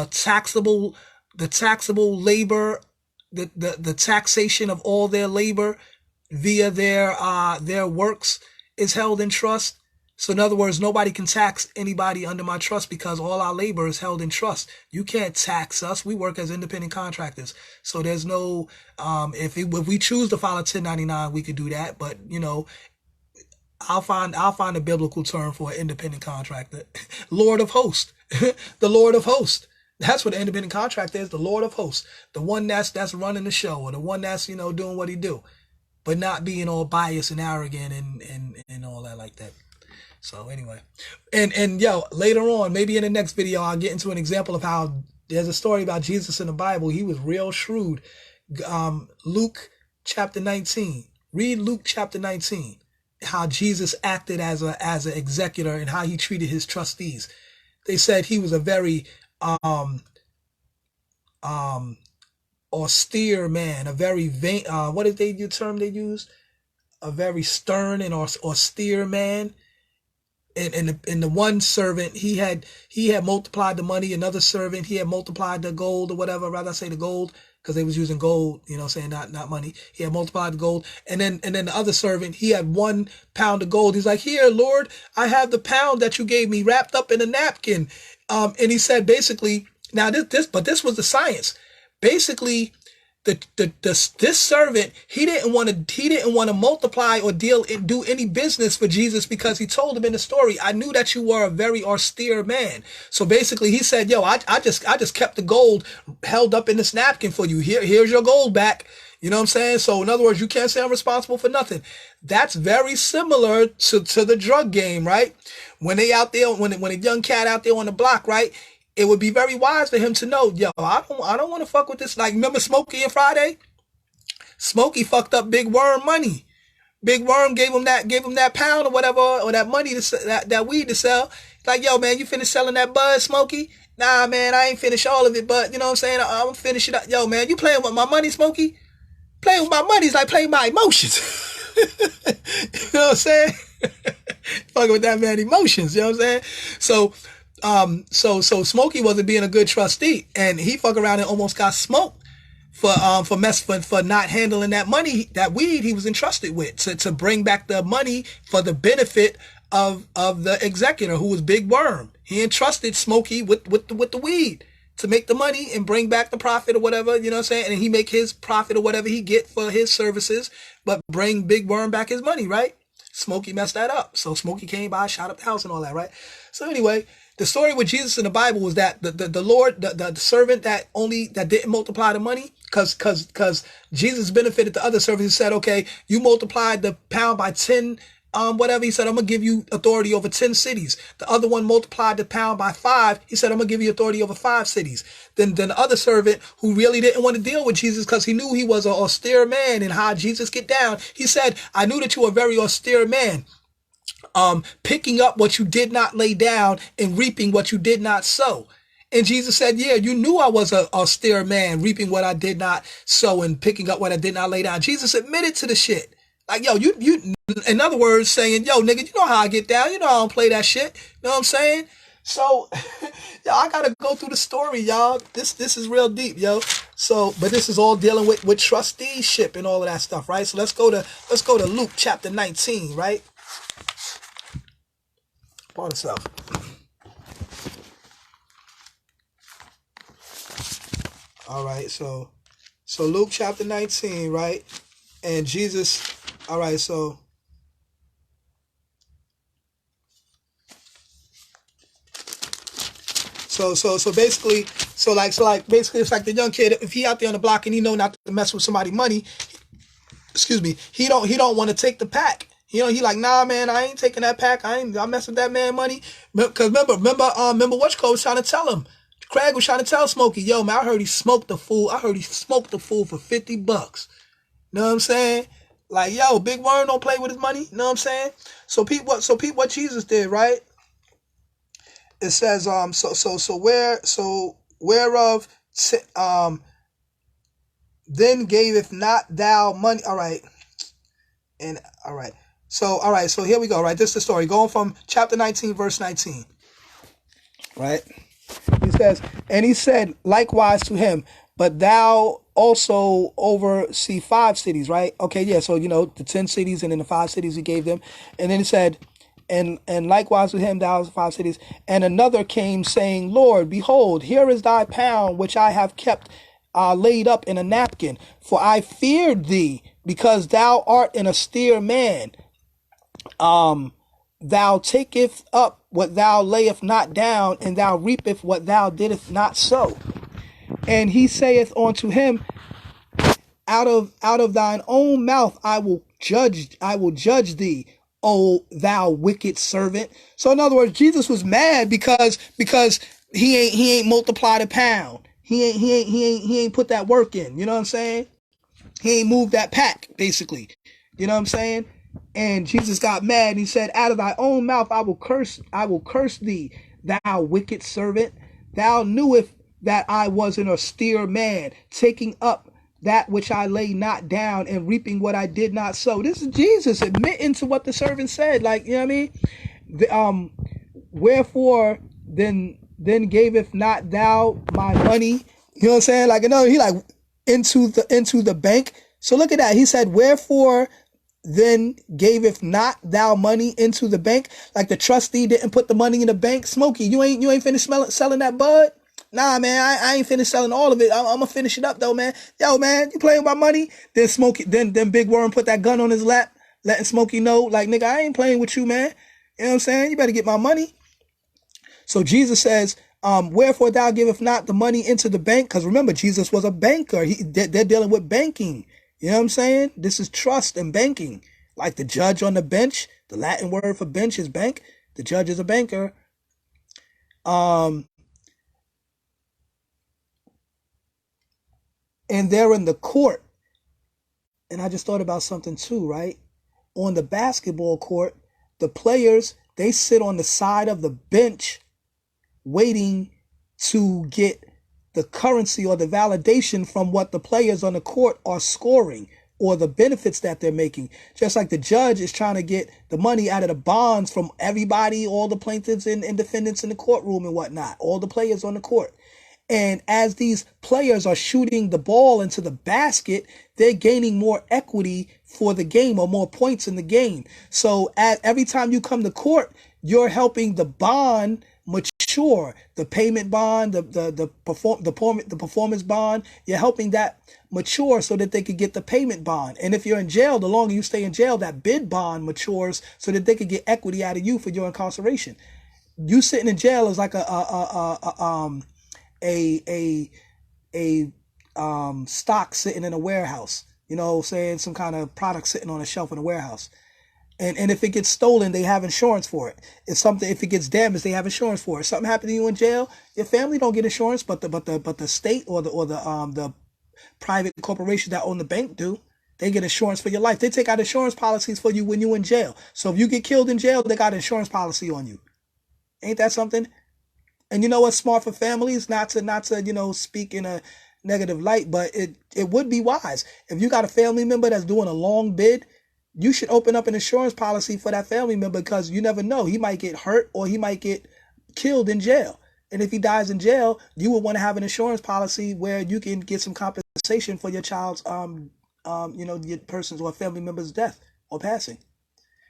[SPEAKER 1] taxable labor, the taxation of all their labor via their works is held in trust. So in other words, nobody can tax anybody under my trust because all our labor is held in trust. You can't tax us. We work as independent contractors. So there's no, if we choose to file a 1099, we could do that. But, you know, I'll find a biblical term for an independent contractor. Lord of hosts. The Lord of hosts. That's what an independent contractor is, the Lord of hosts. The one that's running the show, or the one that's, you know, doing what he do, but not being all biased and arrogant and all that like that. So anyway, and yo, later on, maybe in the next video, I'll get into an example of how there's a story about Jesus in the Bible. He was real shrewd. Luke chapter 19. Read Luke chapter 19. How Jesus acted as an executor and how he treated his trustees. They said he was a very austere man, a very vain. What is the term they used? A very stern and austere man. And the one servant, he had multiplied the money. Another servant, he had multiplied the gold or whatever. Rather I say the gold, because they was using gold, you know, saying not money. He had multiplied the gold. And then the other servant, he had 1 pound of gold. He's like, here, Lord, I have the pound that you gave me wrapped up in a napkin. And he said, basically, now this was the science. Basically, this servant, he didn't want to multiply or do any business for Jesus, because he told him in the story, I knew that you were a very austere man. So basically he said, yo, I just kept the gold held up in this napkin for you. Here's your gold back. You know what I'm saying? So in other words, you can't say I'm responsible for nothing. That's very similar to the drug game, right? When they out there, when a young cat out there on the block, right? It would be very wise for him to know, yo, I don't want to fuck with this. Like, remember Smokey and Friday? Smokey fucked up Big Worm money. Big Worm gave him that pound or whatever, or that money that weed to sell. Like, yo, man, you finished selling that bud, Smokey? Nah, man, I ain't finished all of it, but you know what I'm saying? I'm gonna finish it up. Yo, man, you playing with my money, Smokey? Playing with my money is like playing my emotions. You know what I'm saying? Fucking with that man emotions, you know what I'm saying? So Smokey wasn't being a good trustee, and he fuck around and almost got smoked for not handling that money, that weed he was entrusted with to bring back the money for the benefit of the executor, who was Big Worm. He entrusted Smokey with the weed to make the money and bring back the profit or whatever, you know what I'm saying? And he make his profit or whatever he get for his services, but bring Big Worm back his money, right? Smokey messed that up. So Smokey came by, shot up the house and all that, right? So anyway, the story with Jesus in the Bible was that the Lord, the servant that didn't multiply the money, because Jesus benefited the other servants. He said, okay, you multiplied the pound by 10, whatever. He said, I'm gonna give you authority over 10 cities. The other one multiplied the pound by 5. He said, I'm gonna give you authority over 5 cities. Then the other servant, who really didn't want to deal with Jesus because he knew he was an austere man and how Jesus get down, he said, I knew that you were a very austere man. Picking up what you did not lay down and reaping what you did not sow. And Jesus said, yeah, you knew I was an austere man, reaping what I did not sow and picking up what I did not lay down. Jesus admitted to the shit. Like, yo, you, in other words, saying, yo, nigga, you know how I get down. You know I don't play that shit. You know what I'm saying? So, yo, I gotta go through the story, y'all. This is real deep, yo. So, but this is all dealing with trusteeship and all of that stuff, right? So let's go to Luke chapter 19, right? Part of self. All right, so Luke chapter 19, right? And Jesus, all right, so basically, So like basically it's like the young kid, if he out there on the block and he know not to mess with somebody money, excuse me, he don't want to take the pack. He like, nah, man, I ain't taking that pack. I messing with that man money. Cause remember what Cole was trying to tell him. Craig was trying to tell Smokey, yo, man, I heard he smoked the fool. I heard he smoked the fool for $50. You know what I'm saying? Like, yo, Big Worm don't play with his money. You know what I'm saying? So Pete, what Jesus did, right? It says, whereof, then gaveth not thou money. All right. And all right. So here we go, right? This is the story. Going from chapter 19, verse 19. Right? He says, and he said likewise to him, but thou also oversee 5 cities, right? Okay, yeah, so the 10 cities and then the 5 cities he gave them. And then he said, and likewise with him thou 5 cities. And another came saying, Lord, behold, here is thy pound which I have kept laid up in a napkin, for I feared thee, because thou art an austere man. Thou takest up what thou layest not down, and thou reapest what thou didst not sow. And he saith unto him, out of thine own mouth I will judge thee, O thou wicked servant. So in other words, Jesus was mad because he ain't multiplied a pound. He ain't put that work in. You know what I'm saying? He ain't moved that pack, basically. You know what I'm saying? And Jesus got mad and he said, out of thy own mouth I will curse thee, thou wicked servant. Thou knewest that I was an austere man, taking up that which I lay not down and reaping what I did not sow. This is Jesus admitting to what the servant said. Like, you know what I mean? Wherefore then gaveth not thou my money? You know what I'm saying? Like, he like into the bank. So look at that. He said, wherefore then gaveth not thou money into the bank? Like the trustee didn't put the money in the bank. Smokey, you ain't finished selling that bud? Nah, man, I ain't finished selling all of it. I'm gonna finish it up though, man. Yo, man, you playing with my money? Then Smokey, then Big Worm put that gun on his lap, letting Smokey know, like, nigga, I ain't playing with you, man. You know what I'm saying? You better get my money. So Jesus says, wherefore thou giveth not the money into the bank? Because remember, Jesus was a banker. They're dealing with banking. You know what I'm saying? This is trust and banking. Like the judge on the bench, the Latin word for bench is bank. The judge is a banker. And they're in the court. And I just thought about something too, right? On the basketball court, the players, they sit on the side of the bench waiting to get the currency or the validation from what the players on the court are scoring or the benefits that they're making. Just like the judge is trying to get the money out of the bonds from everybody, all the plaintiffs and defendants in the courtroom and whatnot, all the players on the court. And as these players are shooting the ball into the basket, they're gaining more equity for the game or more points in the game. So every time you come to court, you're helping the bond mature, the payment bond, the performance bond. You're helping that mature so that they could get the payment bond. And if you're in jail, the longer you stay in jail, that bid bond matures so that they could get equity out of you for your incarceration. You sitting in jail is like a stock sitting in a warehouse, saying some kind of product sitting on a shelf in a warehouse. And if it gets stolen, they have insurance for it. If it gets damaged, they have insurance for it. If something happened to you in jail, your family don't get insurance, but the state or the private corporation that own the bank do. They get insurance for your life. They take out insurance policies for you when you're in jail. So if you get killed in jail, they got an insurance policy on you. Ain't that something? And you know what's smart for families? Not to speak in a negative light, but it would be wise. If you got a family member that's doing a long bid, you should open up an insurance policy for that family member, because you never know. He might get hurt or he might get killed in jail. And if he dies in jail, you would want to have an insurance policy where you can get some compensation for your child's, your person's or family member's death or passing.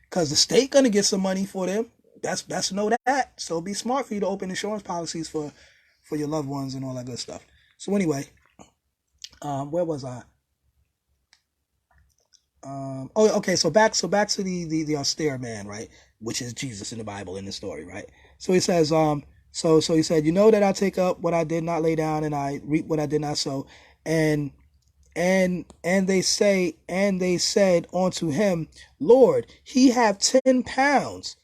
[SPEAKER 1] Because the state going to get some money for them. That's know that. So be smart for you to open insurance policies for your loved ones and all that good stuff. So anyway, where was I? Okay. So back to the austere man, right? Which is Jesus in the Bible in the story, right? So he says, So he said, you know that I take up what I did not lay down, and I reap what I did not sow. And they said unto him, Lord, he have 10 pounds.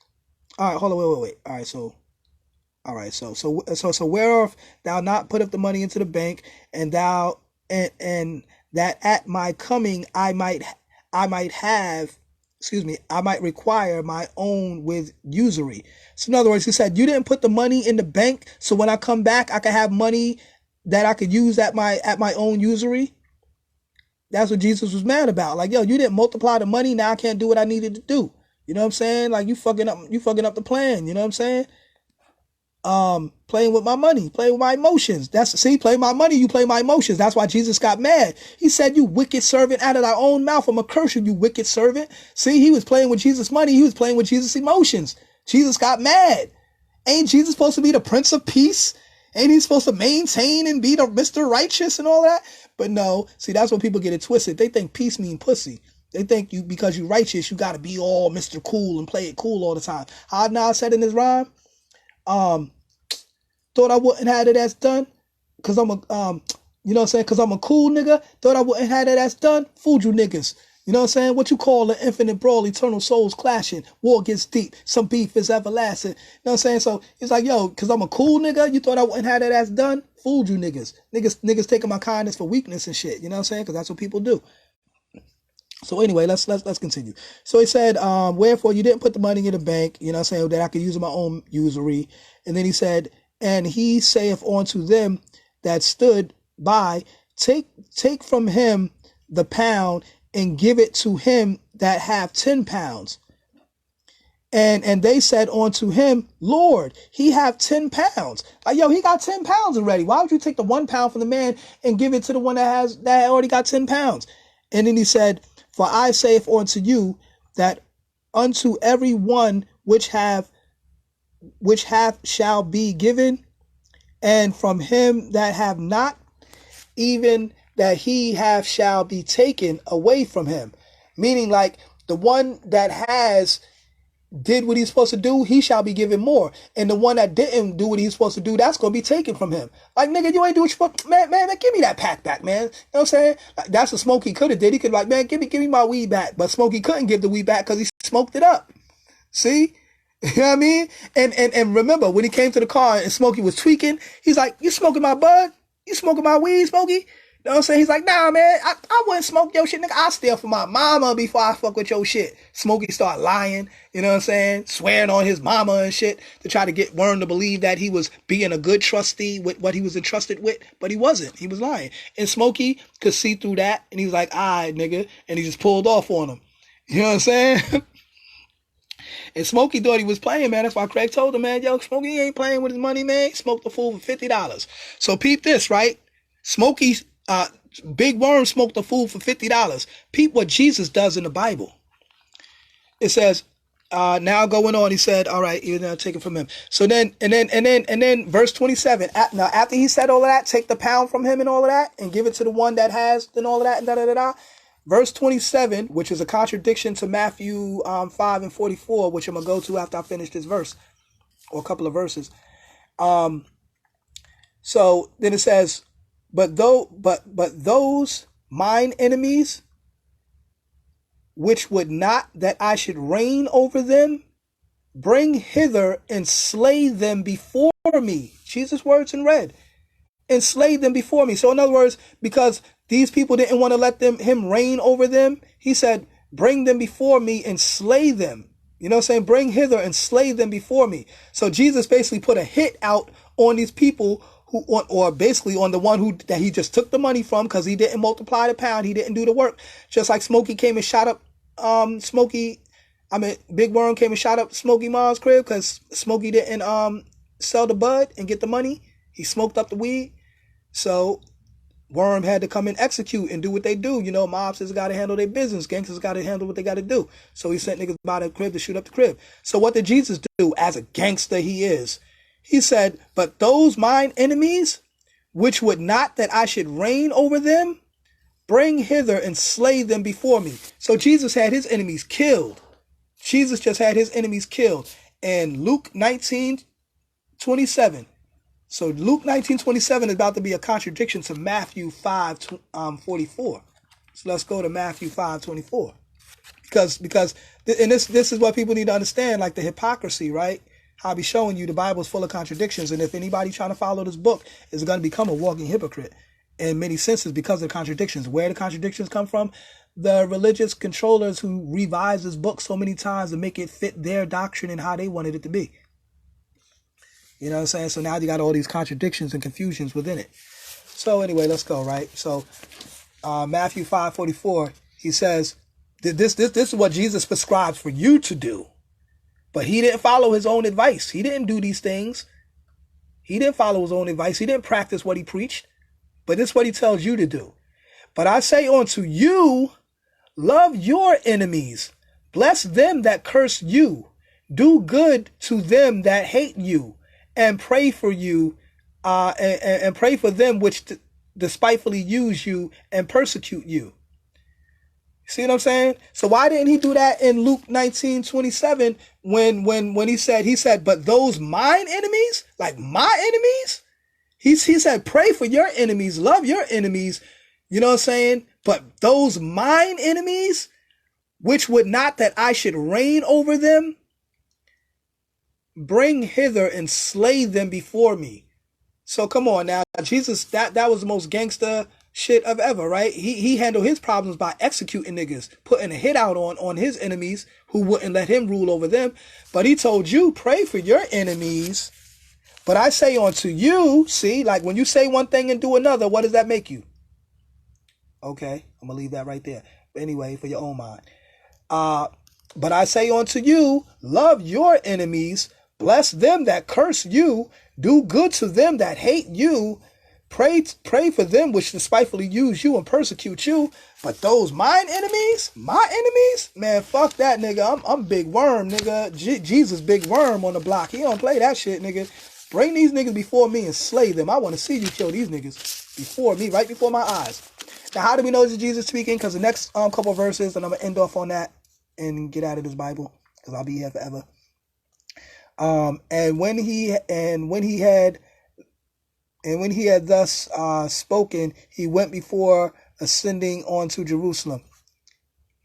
[SPEAKER 1] All right, hold on, wait. All right, so whereof thou not put up the money into the bank, and thou and that at my coming I might have, I might require my own with usury. So in other words, he said, you didn't put the money in the bank, so when I come back, I can have money that I could use at my own usury. That's what Jesus was mad about. Like, yo, you didn't multiply the money, now I can't do what I needed to do. You know what I'm saying? Like, you fucking up the plan. You know what I'm saying? Playing with my money, playing with my emotions. Play my money, you play my emotions. That's why Jesus got mad. He said, you wicked servant, out of thy own mouth, I'm gonna curse you, you wicked servant. See, he was playing with Jesus' money, he was playing with Jesus' emotions. Jesus got mad. Ain't Jesus supposed to be the Prince of Peace? Ain't he supposed to maintain and be the Mr. Righteous and all that? But no, see, that's when people get it twisted. They think peace mean pussy. They think you, because you righteous, you gotta be all Mr. Cool and play it cool all the time. How Nas said in his rhyme, thought I wouldn't have it as done, cause I'm a, you know what I'm saying? Cause I'm a cool nigga. Thought I wouldn't have it as done. Fooled you niggas. You know what I'm saying? What you call an infinite brawl, eternal souls clashing. War gets deep. Some beef is everlasting. You know what I'm saying? So he's like, yo, cause I'm a cool nigga, you thought I wouldn't have that as done? Fooled you niggas. Niggas taking my kindness for weakness and shit. You know what I'm saying? Cause that's what people do. So anyway, let's continue. So he said, wherefore you didn't put the money in the bank, you know what I'm saying, that I could use in my own usury. And then he said, and he saith unto them that stood by, take from him the pound and give it to him that have 10 pounds. And they said unto him, Lord, he have 10 pounds. Like, yo, he got 10 pounds already. Why would you take the 1 pound from the man and give it to the one that already got 10 pounds? And then he said, for I saith unto you that unto every one which hath shall be given, and from him that have not, even that he have shall be taken away from him. Meaning, like, the one that has did what he's supposed to do, he shall be given more. And the one that didn't do what he's supposed to do, that's going to be taken from him. Like, nigga, you ain't do what you supposed to, man, give me that pack back, man. You know what I'm saying? Like, that's what Smokey could have did. He could like, man, give me my weed back. But Smokey couldn't give the weed back because he smoked it up. See? You know what I mean? And remember, when he came to the car and Smokey was tweaking, he's like, you smoking my bud? You smoking my weed, Smokey? You know what I'm saying? He's like, nah, man, I wouldn't smoke your shit, nigga. I'll steal from my mama before I fuck with your shit. Smokey start lying, you know what I'm saying? Swearing on his mama and shit to try to get Worm to believe that he was being a good trustee with what he was entrusted with, but he wasn't. He was lying. And Smokey could see through that, and he was like, all right, nigga, and he just pulled off on him. You know what I'm saying? And Smokey thought he was playing, man. That's why Craig told him, man, yo, Smokey ain't playing with his money, man. He smoked the fool for $50. So peep this, right? Smokey, Big Worm smoked the fool for $50. Peep what Jesus does in the Bible. It says, now going on, he said, all right, you're gonna take it from him. So then verse 27. Now after he said all of that, take the pound from him and all of that, and give it to the one that has, and all of that, and da-da-da-da. Verse 27, which is a contradiction to Matthew 5 and 44, which I'm going to go to after I finish this verse, or a couple of verses. So then it says, but those mine enemies, which would not that I should reign over them, bring hither and slay them before me. Jesus' words in red. And slay them before me. So in other words, because these people didn't want to let him reign over them, he said, bring them before me and slay them. You know what I'm saying? Bring hither and slay them before me. So Jesus basically put a hit out on these people or basically on the one that he just took the money from, because he didn't multiply the pound. He didn't do the work. Just like Smokey came and shot up Big Worm came and shot up Smokey Mom's crib because Smokey didn't sell the bud and get the money. He smoked up the weed. So Worm had to come and execute and do what they do. You know, mobsters got to handle their business. Gangsters got to handle what they got to do. So he sent niggas by the crib to shoot up the crib. So what did Jesus do as a gangster he is? He said, but those mine enemies, which would not that I should reign over them, bring hither and slay them before me. So Jesus had his enemies killed. Jesus just had his enemies killed. And Luke 19:20 27. So Luke 19:27 is about to be a contradiction to Matthew 5:44. So let's go to Matthew 5:24. Because and this is what people need to understand, like the hypocrisy, right? I'll be showing you the Bible is full of contradictions, and if anybody trying to follow this book is going to become a walking hypocrite in many senses because of the contradictions. Where the contradictions come from? The religious controllers who revise this book so many times to make it fit their doctrine and how they wanted it to be. You know what I'm saying? So now you got all these contradictions and confusions within it. So anyway, let's go, right? So Matthew 5:44, he says, this is what Jesus prescribes for you to do. But he didn't follow his own advice. He didn't do these things. He didn't follow his own advice. He didn't practice what he preached. But this is what he tells you to do. But I say unto you, love your enemies. Bless them that curse you. Do good to them that hate you. And pray for you, and pray for them which despitefully use you and persecute you. See what I'm saying? So why didn't he do that in Luke 19:27 when he said, but those mine enemies, like my enemies? He said, pray for your enemies, love your enemies. You know what I'm saying? But those mine enemies, which would not that I should reign over them, bring hither and slay them before me. So come on now, Jesus, that was the most gangster shit of ever, right? He handled his problems by executing niggas, putting a hit out on his enemies who wouldn't let him rule over them. But he told you, pray for your enemies. But I say unto you, see, like when you say one thing and do another, what does that make you? Okay, I'm gonna leave that right there. But anyway, for your own mind. But I say unto you, love your enemies, bless them that curse you, do good to them that hate you, pray for them which despitefully use you and persecute you. But those mine enemies, my enemies, man, fuck that, nigga. I'm Big Worm, nigga. Jesus Big Worm on the block. He don't play that shit, nigga. Bring these niggas before me and slay them. I want to see you kill these niggas before me, right before my eyes. Now, how do we know this is Jesus speaking? Because the next couple verses, and I'm gonna end off on that and get out of this Bible because I'll be here forever. And when he had thus spoken, he went before ascending onto Jerusalem.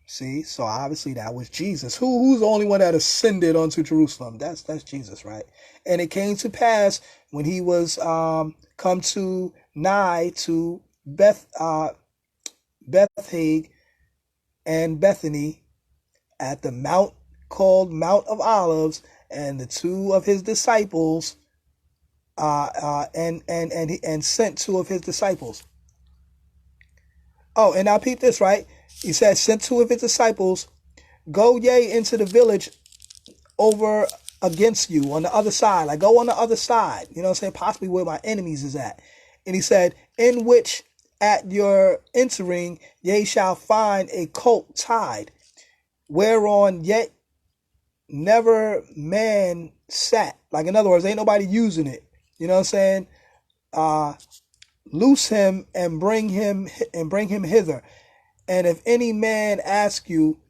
[SPEAKER 1] See, so obviously that was Jesus. Who's the only one that ascended onto Jerusalem? That's Jesus, right? And it came to pass when he was come to nigh to Bethphage and Bethany at the mount called Mount of Olives, and the two of his disciples and sent two of his disciples. Oh, and now peep this, right? He said, sent two of his disciples, go ye into the village over against you on the other side. Like go on the other side, you know what I'm saying? Possibly where my enemies is at. And he said, in which at your entering, ye shall find a colt tied, whereon yet never man sat. Like in other words, ain't nobody using it. You know what I'm saying? Loose him and bring him hither. And if any man ask you,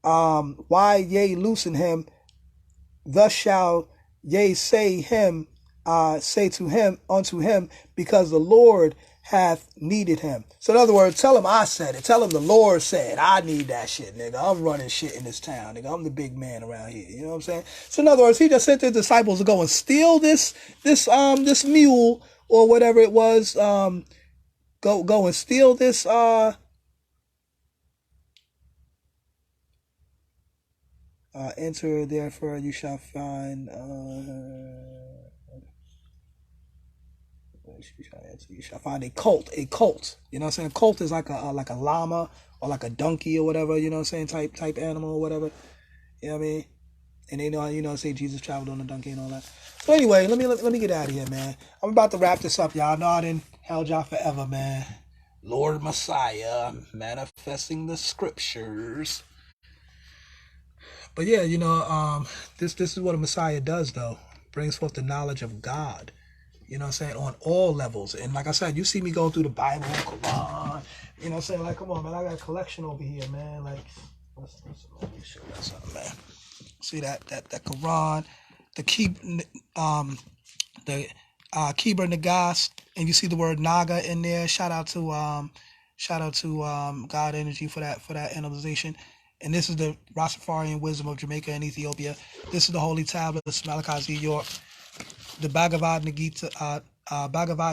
[SPEAKER 1] why ye loosen him, thus shall ye say unto him, because the Lord hath needed him. So in other words, tell him I said it. Tell him the Lord said, I need that shit, nigga. I'm running shit in this town, nigga. I'm the big man around here. You know what I'm saying? So in other words, he just sent his disciples to go and steal this mule or whatever it was. Go and steal this enter therefore you shall find you shall find a colt. You know what I'm saying? A colt is like a llama or like a donkey or whatever, you know what I'm saying, type animal or whatever. You know what I mean? And they know, say Jesus traveled on a donkey and all that. So anyway, let me get out of here, man. I'm about to wrap this up, y'all. I know I didn't held y'all forever, man. Lord Messiah manifesting the scriptures. But yeah, you know, this is what a Messiah does, though. Brings forth the knowledge of God. You know what I'm saying? On all levels. And like I said, you see me going through the Bible, Quran. You know what I'm saying? Like, come on, man. I got a collection over here, man. Like, let me show you something, man. See that Quran, the the Kibra Nagas, and you see the word Naga in there. Shout out to God Energy for that analyzation. And this is the Rastafarian wisdom of Jamaica and Ethiopia. This is the Holy Tablet of Malachi Z. York, the Bhagavad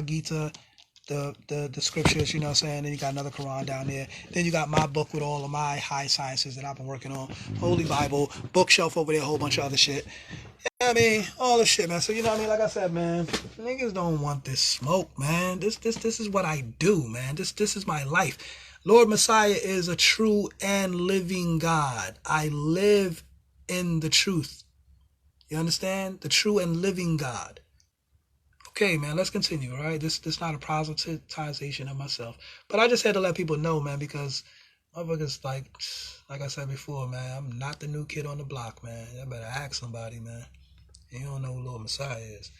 [SPEAKER 1] Gita, the scriptures, you know what I'm saying? Then you got another Quran down there. Then you got my book with all of my high sciences that I've been working on. Holy Bible, bookshelf over there, a whole bunch of other shit. Yeah, I mean, all the shit, man. So, you know what I mean? Like I said, man, niggas don't want this smoke, man. This is what I do, man. This is my life. Lord Messiah is a true and living God. I live in the truth. You understand? The true and living God. Okay, man, let's continue, all right? This not a proselytization of myself. But I just had to let people know, man, because motherfuckers, like I said before, man, I'm not the new kid on the block, man. I better ask somebody, man. You don't know who Lord Messiah is.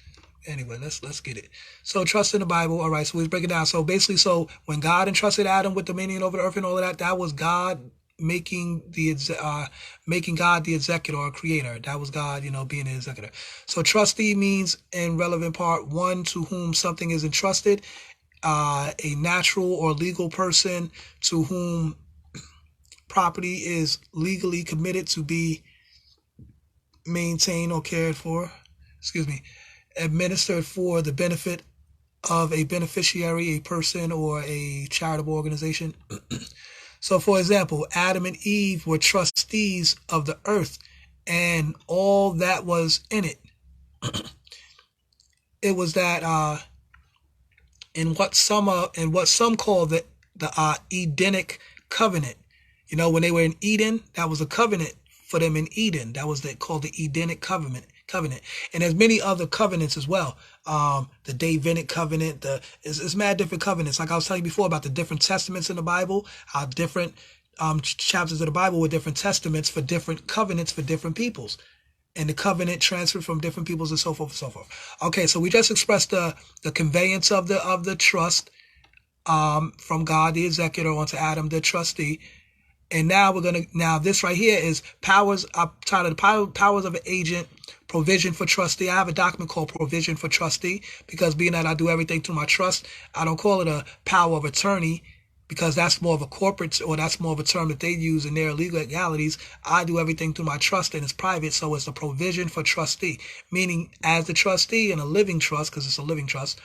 [SPEAKER 1] Anyway, let's get it. So trust in the Bible. All right, so we break it down. So basically, so when God entrusted Adam with dominion over the earth and all of that, that was God making God the executor or creator. That was God, being the executor. So trustee means, in relevant part, one to whom something is entrusted, a natural or legal person to whom property is legally committed to be maintained or cared for. Administered for the benefit of a beneficiary, a person, or a charitable organization. So, for example, Adam and Eve were trustees of the earth and all that was in it. It was that in what some call the Edenic covenant. When they were in Eden, that was a covenant for them in Eden. That was called the Edenic covenant. And there's many other covenants as well. The Davidic covenant, it's mad different covenants. Like I was telling you before about the different testaments in the Bible, how different chapters of the Bible were different testaments for different covenants for different peoples. And the covenant transferred from different peoples and so forth and so forth. Okay, so we just expressed the conveyance of the trust from God, the executor, onto Adam, the trustee. And now this right here is powers. I'm tired of the powers of an agent, provision for trustee. I have a document called provision for trustee because being that I do everything through my trust, I don't call it a power of attorney because that's more of a corporate, or that's more of a term that they use in their legalities. I do everything through my trust and it's private. So it's the provision for trustee, meaning as the trustee in a living trust, because it's a living trust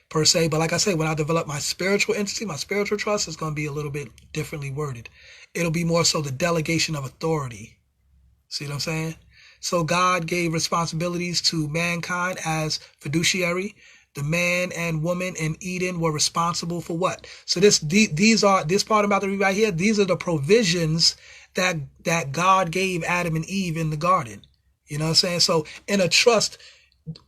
[SPEAKER 1] per se. But like I say, when I develop my spiritual entity, my spiritual trust is going to be a little bit differently worded. It'll be more so the delegation of authority. See what I'm saying? So God gave responsibilities to mankind as fiduciary. The man and woman in Eden were responsible for what? So this part I'm about to read right here. These are the provisions that God gave Adam and Eve in the garden. You know what I'm saying? So in a trust,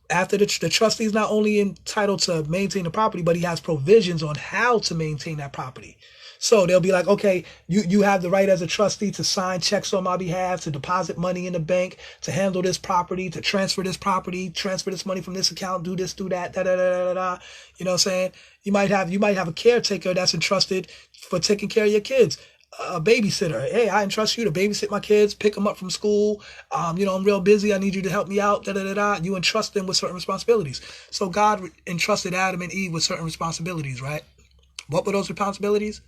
[SPEAKER 1] after the trustee is not only entitled to maintain the property, but he has provisions on how to maintain that property. So they'll be like, okay, you have the right as a trustee to sign checks on my behalf, to deposit money in the bank, to handle this property, to transfer this property, transfer this money from this account, do this, do that, da da da da da. You know what I'm saying? You might have a caretaker that's entrusted for taking care of your kids. A babysitter. Hey, I entrust you to babysit my kids, pick them up from school. I'm real busy. I need you to help me out. Da da da da. You entrust them with certain responsibilities. So God entrusted Adam and Eve with certain responsibilities, right? What were those responsibilities?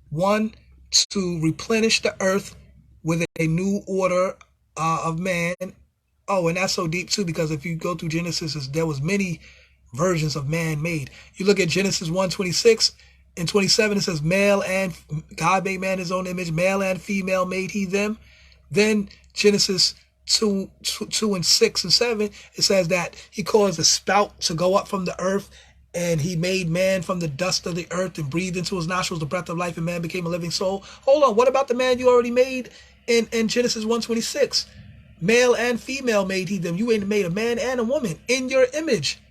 [SPEAKER 1] One, to replenish the earth with a new order of man. Oh, and that's so deep too, because if you go through Genesis, there was many versions of man made. You look at Genesis 1:26. In 27, it says, God made man in his own image, male and female made he them. Then Genesis 2 and 6 and 7, it says that he caused a spout to go up from the earth, and he made man from the dust of the earth and breathed into his nostrils the breath of life, and man became a living soul. Hold on, what about the man you already made in Genesis 1:26? Male and female made he them. You ain't made a man and a woman in your image.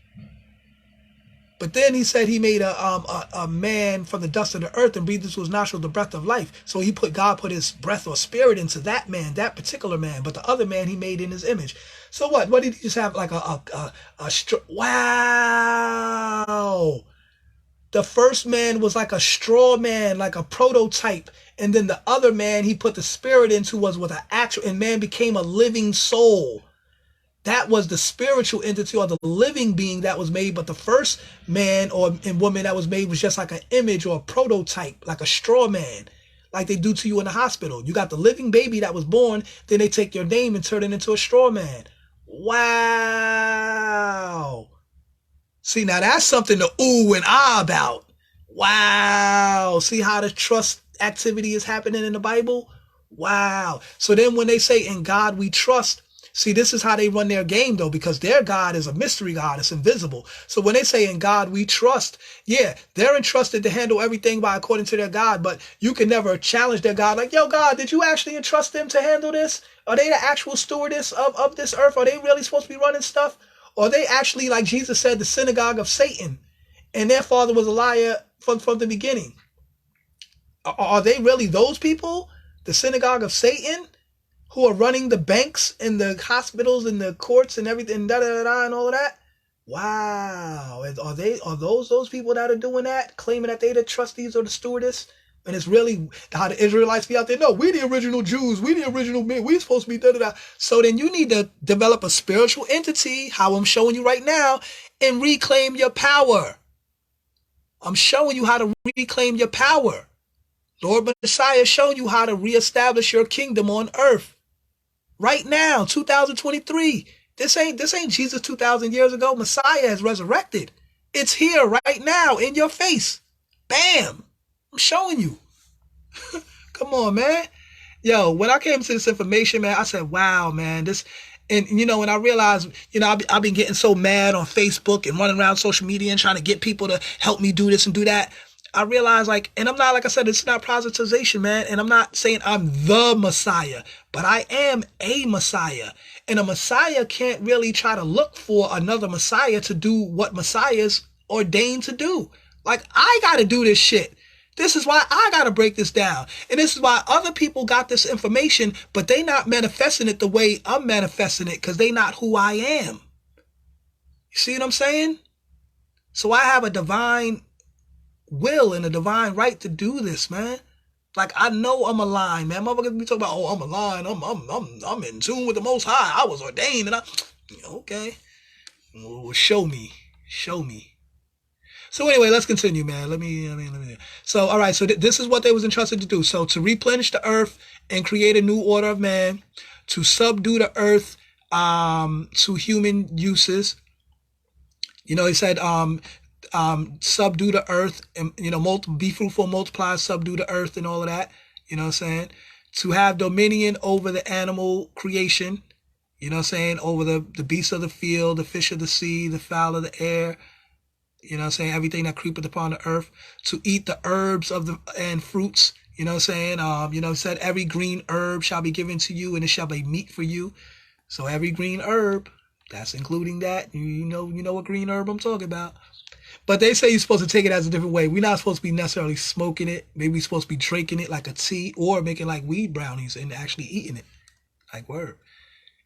[SPEAKER 1] But then he said he made a man from the dust of the earth and breathed into his nostrils the breath of life. So God put his breath or spirit into that man, that particular man. But the other man he made in his image. So what? What did he just have? Like wow. The first man was like a straw man, like a prototype. And then the other man he put the spirit into was with an actual, and man became a living soul. That was the spiritual entity or the living being that was made. But the first man or and woman that was made was just like an image or a prototype, like a straw man, like they do to you in the hospital. You got the living baby that was born, then they take your name and turn it into a straw man. Wow. See, now that's something to ooh and ah about. Wow. See how the trust activity is happening in the Bible? Wow. So then when they say in God we trust, see, this is how they run their game though, because their God is a mystery God. It's invisible. So when they say in God we trust, yeah, they're entrusted to handle everything by according to their God, but you can never challenge their God like, yo, God, did you actually entrust them to handle this? Are they the actual stewardess of this earth? Are they really supposed to be running stuff? Or are they actually, like Jesus said, the synagogue of Satan, and their father was a liar from the beginning? Are they really those people, the synagogue of Satan, who are running the banks and the hospitals and the courts and everything, da da da and all of that? Wow. Are those people that are doing that, claiming that they the trustees or the stewardess? And it's really how the Israelites be out there. No, we the original Jews. We the original men. We supposed to be da da da. So then you need to develop a spiritual entity, how I'm showing you right now, and reclaim your power. I'm showing you how to reclaim your power. Lord Messiah is showing you how to reestablish your kingdom on earth. Right now, 2023. This ain't Jesus 2,000 years ago. Messiah has resurrected. It's here right now in your face. Bam. I'm showing you. Come on, man. Yo, when I came to this information, man, I said, wow, man, this, and when I realized, I've been getting so mad on Facebook and running around social media and trying to get people to help me do this and do that. I realized, and I'm not, like I said, it's not proselytization, man. And I'm not saying I'm the Messiah, but I am a Messiah. And a Messiah can't really try to look for another Messiah to do what Messiah's ordained to do. Like, I got to do this shit. This is why I got to break this down. And this is why other people got this information, but they not manifesting it the way I'm manifesting it because they not who I am. You see what I'm saying? So I have a divine will and a divine right to do this, man. Like, I know I'm aligned, man. Motherfuckers be talking about, oh, I'm aligned. I'm in tune with the Most High. I was ordained, and okay. Well, show me. So anyway, let's continue, man. Let me. So, all right. So this is what they was entrusted to do. So to replenish the earth and create a new order of man, to subdue the earth to human uses. He said, subdue the earth and, be fruitful, multiply, subdue the earth and all of that. You know what I'm saying? To have dominion over the animal creation. You know what I'm saying? Over the beasts of the field, the fish of the sea, the fowl of the air. You know what I'm saying? Everything that creepeth upon the earth. To eat the herbs and fruits. You know what I'm saying? Said every green herb shall be given to you and it shall be meat for you. So every green herb, that's including that. You know what green herb I'm talking about. But they say you're supposed to take it as a different way. We're not supposed to be necessarily smoking it. Maybe we're supposed to be drinking it like a tea or making like weed brownies and actually eating it. Like word.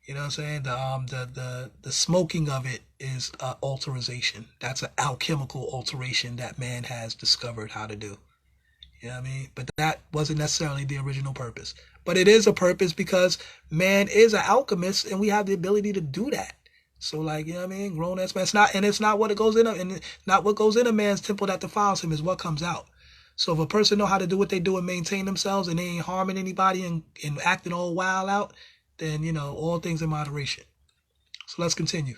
[SPEAKER 1] You know what I'm saying? The smoking of it is alteration. That's an alchemical alteration that man has discovered how to do. You know what I mean? But that wasn't necessarily the original purpose. But it is a purpose because man is an alchemist and we have the ability to do that. So like, you know what I mean? Grown ass man. It's not what it goes in, and not what goes in a man's temple that defiles him is what comes out. So if a person know how to do what they do and maintain themselves and they ain't harming anybody and acting all wild out, then, all things in moderation. So let's continue.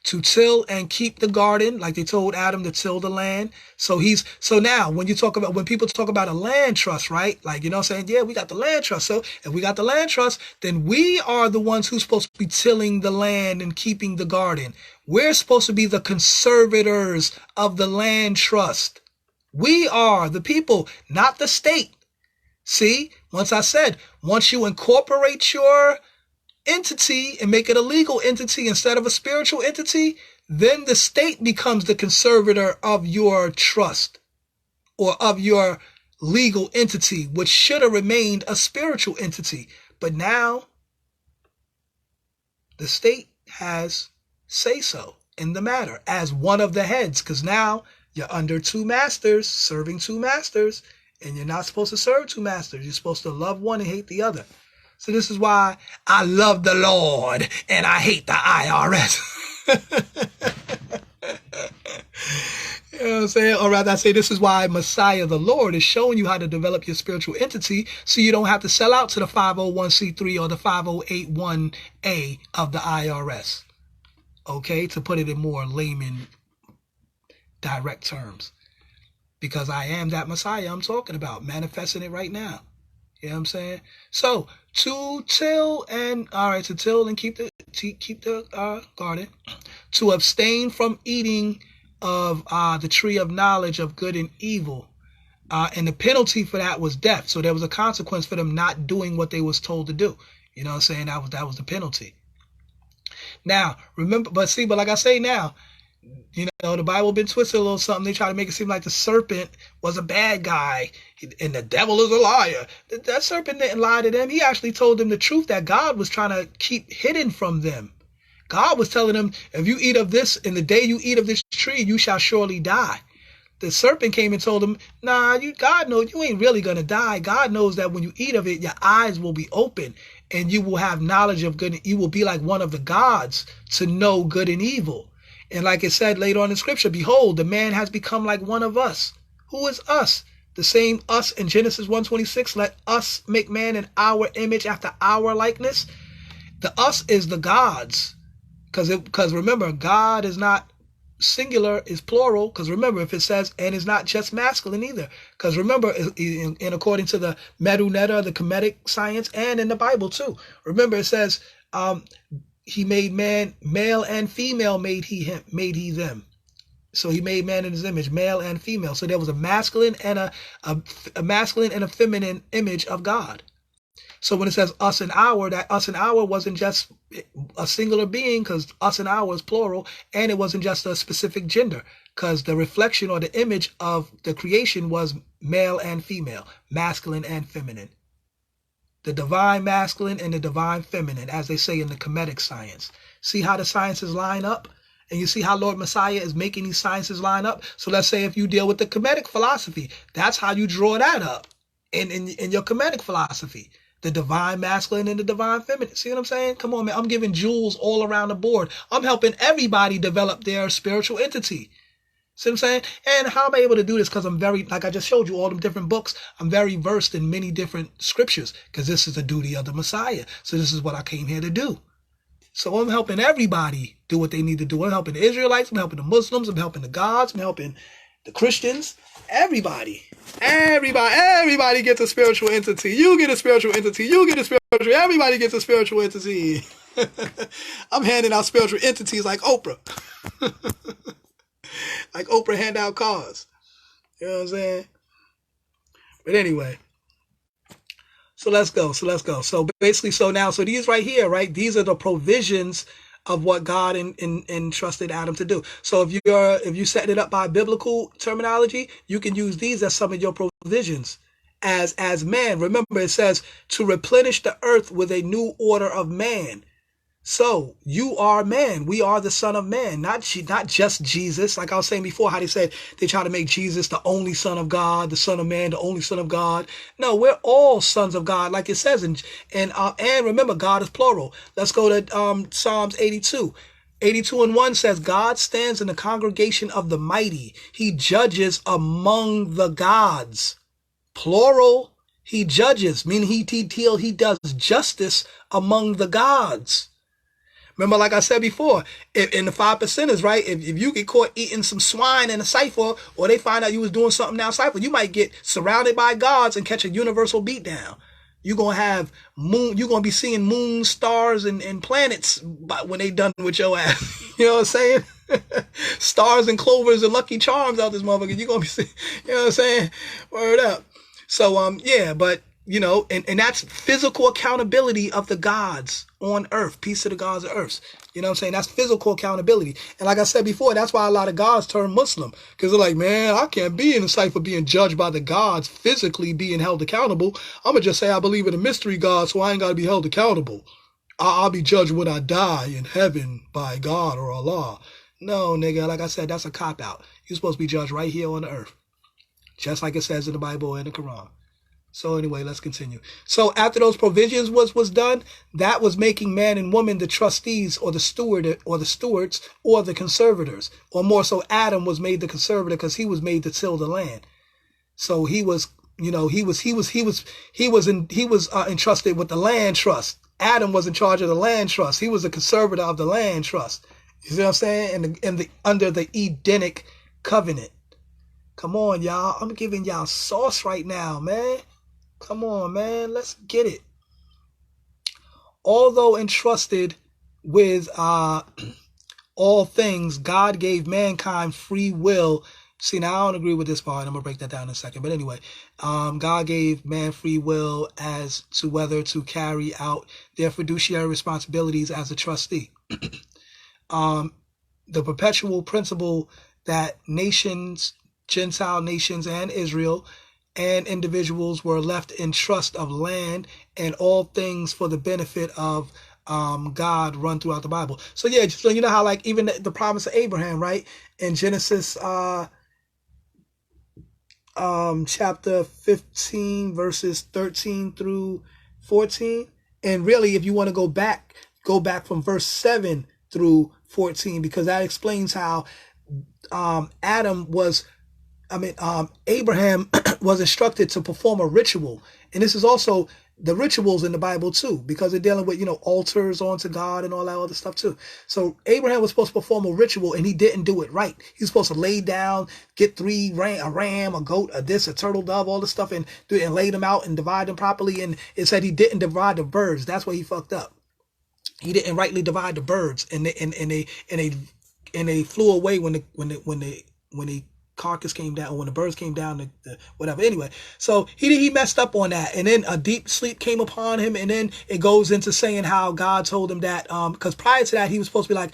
[SPEAKER 1] To till and keep the garden, like they told Adam to till the land. So now when people talk about a land trust, right? Like, saying, yeah, we got the land trust. So if we got the land trust, then we are the ones who's supposed to be tilling the land and keeping the garden. We're supposed to be the conservators of the land trust. We are the people, not the state. See, once you incorporate your entity and make it a legal entity instead of a spiritual entity, then the state becomes the conservator of your trust or of your legal entity, which should have remained a spiritual entity. But now the state has say so in the matter as one of the heads, because now you're under two masters, serving two masters. And you're not supposed to serve two masters. You're supposed to love one and hate the other. So this is why I love the Lord and I hate the IRS. You know what I'm saying? Or rather, I say this is why Messiah the Lord is showing you how to develop your spiritual entity so you don't have to sell out to the 501c3 or the 5081A of the IRS. Okay? To put it in more layman, direct terms. Because I am that Messiah I'm talking about, manifesting it right now. You know what I'm saying? So, to till and keep the garden, to abstain from eating of the tree of knowledge of good and evil. And the penalty for that was death. So there was a consequence for them not doing what they was told to do. You know what I'm saying? That was the penalty. Now, remember, but like I say now, you know, the Bible been twisted a little something. They try to make it seem like the serpent was a bad guy and the devil is a liar. That serpent didn't lie to them. He actually told them the truth that God was trying to keep hidden from them. God was telling them, if you eat of this, in the day you eat of this tree, you shall surely die. The serpent came and told them, nah, God knows you ain't really going to die. God knows that when you eat of it, your eyes will be open and you will have knowledge of good. You will be like one of the gods to know good and evil. And like it said later on in scripture, behold, the man has become like one of us. Who is us? The same us in Genesis 1:26. Let us make man in our image after our likeness. The us is the gods. Because remember, God is not singular, is plural. Because remember, if it says, and is not just masculine either. Because remember, in according to the Medunetta, the Kemetic science, and in the Bible too. Remember, it says, he made man, male and female made he them. So he made man in his image, male and female. So there was a masculine and a masculine and a feminine image of God. So when it says us and our, that us and our wasn't just a singular being, because us and our is plural, and it wasn't just a specific gender, because the reflection or the image of the creation was male and female, masculine and feminine. The divine masculine and the divine feminine, as they say in the Kemetic science. See how the sciences line up? And you see how Lord Messiah is making these sciences line up? So let's say if you deal with the Kemetic philosophy, that's how you draw that up in your Kemetic philosophy. The divine masculine and the divine feminine. See what I'm saying? Come on, man. I'm giving jewels all around the board. I'm helping everybody develop their spiritual entity. See what I'm saying? And how am I able to do this? Because I'm very, like I just showed you all them different books, I'm very versed in many different scriptures, because this is the duty of the Messiah. So this is what I came here to do. So I'm helping everybody do what they need to do. I'm helping the Israelites, I'm helping the Muslims, I'm helping the gods, I'm helping the Christians, everybody gets a spiritual entity. You get a spiritual entity. You get a spiritual, everybody gets a spiritual entity. I'm handing out spiritual entities like Oprah. Like Oprah hand out cars. You know what I'm saying? But anyway. So let's go. So basically, so these right here, right? These are the provisions of what God entrusted Adam to do. So if you set it up by biblical terminology, you can use these as some of your provisions as man. Remember, it says to replenish the earth with a new order of man. So you are man. We are the son of man, not just Jesus. Like I was saying before, how they said they try to make Jesus the only son of God, the son of man, the only son of God. No, we're all sons of God, like it says. And remember, God is plural. Let's go to Psalms 82. 82:1 says, God stands in the congregation of the mighty. He judges among the gods. Plural. He judges, meaning he does justice among the gods. Remember, like I said before, in the 5%ers, right? If you get caught eating some swine in a cipher, or they find out you was doing something now cipher, you might get surrounded by gods and catch a universal beatdown. You're going to have you're going to be seeing moons, stars, and planets when they done with your ass. You know what I'm saying? Stars and clovers and lucky charms out this motherfucker. You're going to be seeing, you know what I'm saying? Word up. So, yeah, but, you know, and that's physical accountability of the gods on earth. Peace to the gods of earth. You know what I'm saying? That's physical accountability. And like I said before, that's why a lot of gods turn Muslim. Because they're like, man, I can't be in the cipher being judged by the gods, physically being held accountable. I'm going to just say I believe in a mystery God, so I ain't got to be held accountable. I'll be judged when I die in heaven by God or Allah. No, nigga, like I said, that's a cop-out. You're supposed to be judged right here on the earth. Just like it says in the Bible and the Quran. So anyway, let's continue. So after those provisions was done, that was making man and woman the trustees or the steward or the stewards or the conservators, or more so Adam was made the conservator because he was made to till the land. So he was, entrusted with the land trust. Adam was in charge of the land trust. He was the conservator of the land trust. You see what I'm saying? And under the Edenic covenant. Come on, y'all. I'm giving y'all sauce right now, man. Come on, man. Let's get it. Although entrusted with all things, God gave mankind free will. See, now I don't agree with this part. I'm going to break that down in a second. But anyway, God gave man free will as to whether to carry out their fiduciary responsibilities as a trustee. The perpetual principle that nations, Gentile nations and Israel and individuals were left in trust of land and all things for the benefit of God run throughout the Bible. So yeah, so you know how like even the promise of Abraham, right? In Genesis chapter 15 verses 13 through 14. And really, if you want to go back from verse 7 through 14, because that explains how Abraham was instructed to perform a ritual. And this is also the rituals in the Bible too, because they're dealing with, altars onto God and all that other stuff too. So Abraham was supposed to perform a ritual and he didn't do it right. He was supposed to lay down, get a ram, a goat, a turtle dove, all this stuff and lay them out and divide them properly. And it said he didn't divide the birds. That's where he fucked up. He didn't rightly divide the birds and they flew away when the carcass came down, or when the birds came down, whatever. Anyway, so he messed up on that, and then a deep sleep came upon him, and then it goes into saying how God told him that because prior to that he was supposed to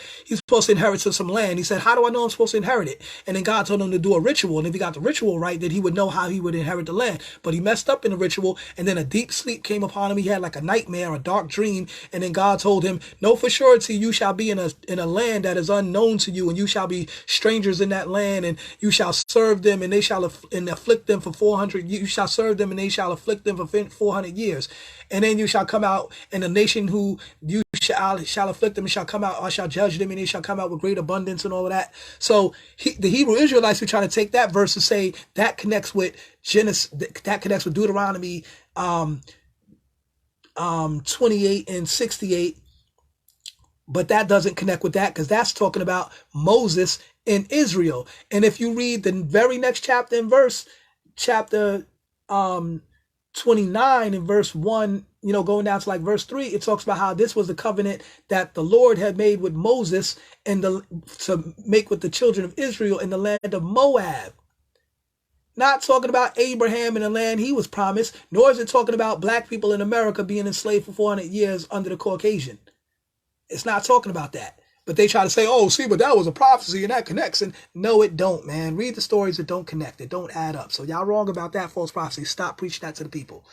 [SPEAKER 1] inherit some land. He said, how do I know I'm supposed to inherit it? And then God told him to do a ritual, and if he got the ritual right, then he would know how he would inherit the land. But he messed up in the ritual, and then a deep sleep came upon him. He had like a nightmare, a dark dream, and then God told him, know for surety you shall be in a land that is unknown to you, and you shall be strangers in that land, and you shall serve them, and they shall afflict them for 400. You shall serve them, and they shall afflict them for 400 years. And then you shall come out, and the nation who you shall afflict them and shall come out, I shall judge them, and they shall come out with great abundance and all of that. So the Hebrew Israelites were trying to take that verse and say that connects with Genesis, that connects with Deuteronomy 28 and 68. But that doesn't connect with that, because that's talking about Moses in Israel. And if you read the very next chapter and verse, chapter 29 and verse 1, going down to like verse 3, it talks about how this was the covenant that the Lord had made with Moses and to make with the children of Israel in the land of Moab. Not talking about Abraham and the land he was promised, nor is it talking about black people in America being enslaved for 400 years under the Caucasian. It's not talking about that. But they try to say, oh, see, but that was a prophecy and that connects. And no, it don't, man. Read the stories that don't connect. It don't add up. So y'all wrong about that false prophecy. Stop preaching that to the people.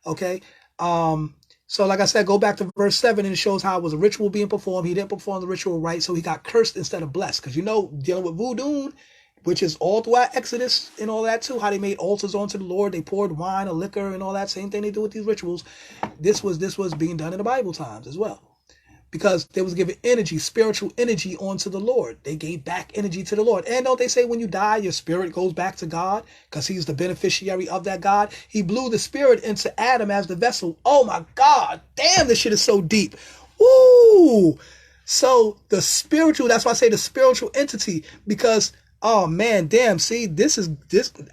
[SPEAKER 1] Okay? So like I said, go back to verse 7 and it shows how it was a ritual being performed. He didn't perform the ritual right, so he got cursed instead of blessed. Because dealing with voodoo, which is all throughout Exodus and all that too, how they made altars onto the Lord. They poured wine or liquor and all that. Same thing they do with these rituals. This was being done in the Bible times as well. Because they was giving energy, spiritual energy onto the Lord. They gave back energy to the Lord. And don't they say when you die, your spirit goes back to God because he's the beneficiary of that God? He blew the spirit into Adam as the vessel. Oh my God. Damn, this shit is so deep. Woo! So the spiritual, that's why I say the spiritual entity, because, oh man, damn, see, this,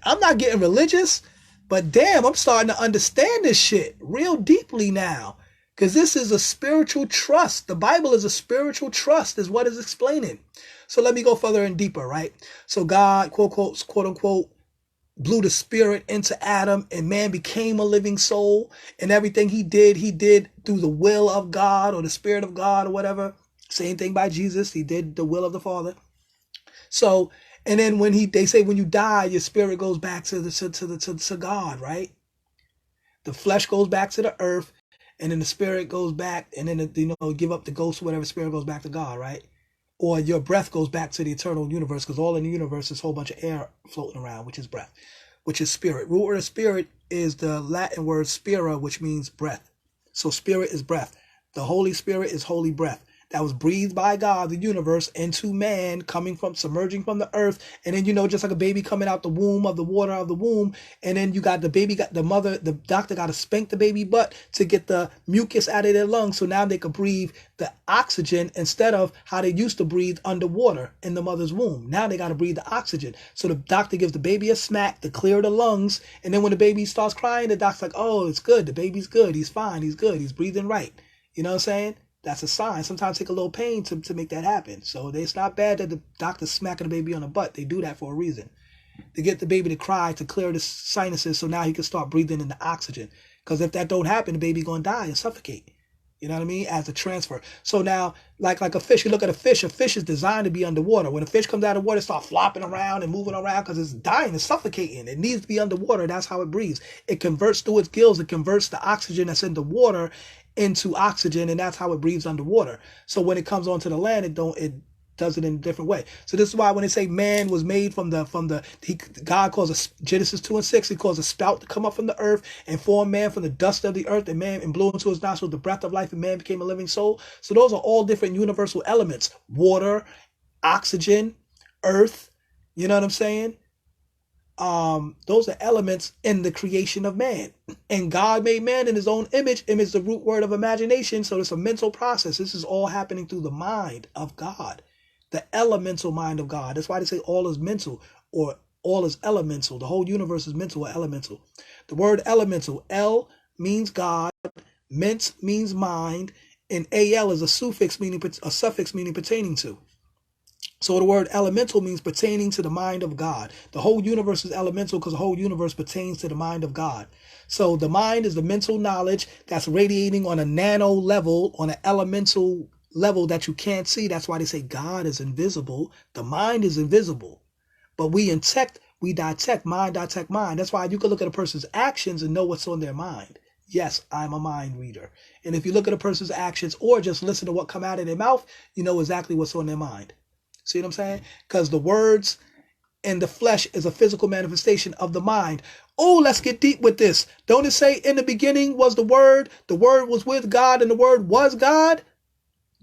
[SPEAKER 1] I'm not getting religious, but damn, I'm starting to understand this shit real deeply now. Because this is a spiritual trust. The Bible is a spiritual trust, is what it's explaining. So let me go further and deeper, right? So God, quote unquote, blew the spirit into Adam, and man became a living soul. And everything he did through the will of God or the spirit of God or whatever. Same thing by Jesus. He did the will of the Father. So, and then they say when you die, your spirit goes back to God, right? The flesh goes back to the earth. And then the spirit goes back, and then, give up the ghost, whatever, spirit goes back to God, right? Or your breath goes back to the eternal universe, because all in the universe is a whole bunch of air floating around, which is breath, which is spirit. Root of the spirit is the Latin word spira, which means breath. So spirit is breath. The Holy Spirit is holy breath that was breathed by God, the universe, into man, submerging from the earth. And then, just like a baby coming out the womb of the water of the womb. And then you got the doctor got to spank the baby butt to get the mucus out of their lungs. So now they could breathe the oxygen instead of how they used to breathe underwater in the mother's womb. Now they got to breathe the oxygen. So the doctor gives the baby a smack to clear the lungs. And then when the baby starts crying, the doctor's like, oh, it's good. The baby's good. He's fine. He's good. He's breathing right. You know what I'm saying? That's a sign. Sometimes take a little pain to make that happen. So it's not bad that the doctor's smacking the baby on the butt. They do that for a reason. They get the baby to cry to clear the sinuses so now he can start breathing in the oxygen. Because if that don't happen, the baby going to die and suffocate. You know what I mean? As a transfer. So now, like a fish, you look at a fish is designed to be underwater. When a fish comes out of water, it starts flopping around and moving around because it's dying, it's suffocating. It needs to be underwater. That's how it breathes. It converts through its gills. It converts the oxygen that's in the water into oxygen, and that's how it breathes underwater. So when it comes onto the land, it does it in a different way. So this is why when they say man was made God calls Genesis 2:6, he calls a spout to come up from the earth and form man from the dust of the earth, and blew into his nostrils the breath of life, and man became a living soul. So those are all different universal elements: water, oxygen, earth. You know what I'm saying? Those are elements in the creation of man. And God made man in his own image. Image is the root word of imagination. So it's a mental process. This is all happening through the mind of God, the elemental mind of God. That's why they say all is mental or all is elemental. The whole universe is mental or elemental. The word elemental, El means God, ment means mind, and Al is a suffix meaning pertaining to. So the word elemental means pertaining to the mind of God. The whole universe is elemental because the whole universe pertains to the mind of God. So the mind is the mental knowledge that's radiating on a nano level, on an elemental level that you can't see. That's why they say God is invisible. The mind is invisible. But we dissect mind. That's why you can look at a person's actions and know what's on their mind. Yes, I'm a mind reader. And if you look at a person's actions or just listen to what come out of their mouth, you know exactly what's on their mind. See what I'm saying? Because the words in the flesh is a physical manifestation of the mind. Oh, let's get deep with this. Don't it say in the beginning was the Word was with God, and the Word was God?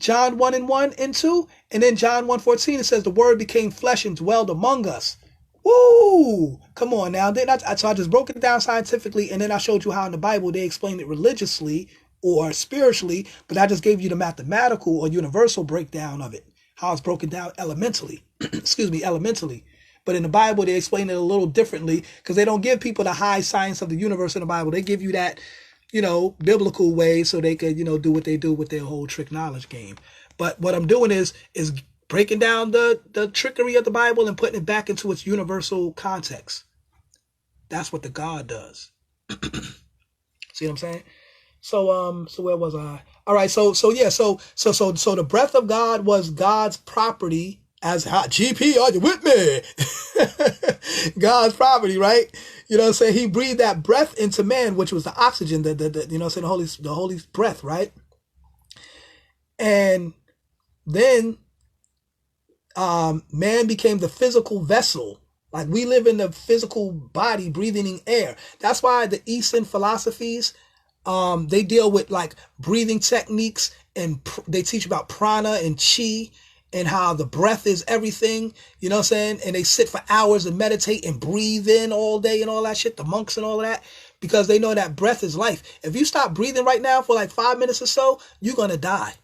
[SPEAKER 1] John 1:1 and 2. And then John 1:14, it says the Word became flesh and dwelled among us. Woo! Come on now. So I just broke it down scientifically, and then I showed you how in the Bible they explain it religiously or spiritually, but I just gave you the mathematical or universal breakdown of it. How it's broken down elementally. Elementally. But in the Bible, they explain it a little differently because they don't give people the high science of the universe in the Bible. They give you that, biblical way so they could, do what they do with their whole trick knowledge game. But what I'm doing is breaking down the trickery of the Bible and putting it back into its universal context. That's what the God does. See what I'm saying? So where was I? All right, so the breath of God was God's property as GP, are you with me? God's property, right? You know what I'm saying? He breathed that breath into man, which was the oxygen, the holy breath, right? And then man became the physical vessel. Like we live in the physical body breathing in air. That's why the Eastern philosophies, they deal with like breathing techniques, and they teach about prana and chi and how the breath is everything, you know what I'm saying? And they sit for hours and meditate and breathe in all day and all that shit, the monks and all of that, because they know that breath is life. If you stop breathing right now for like 5 minutes or so, you're going to die.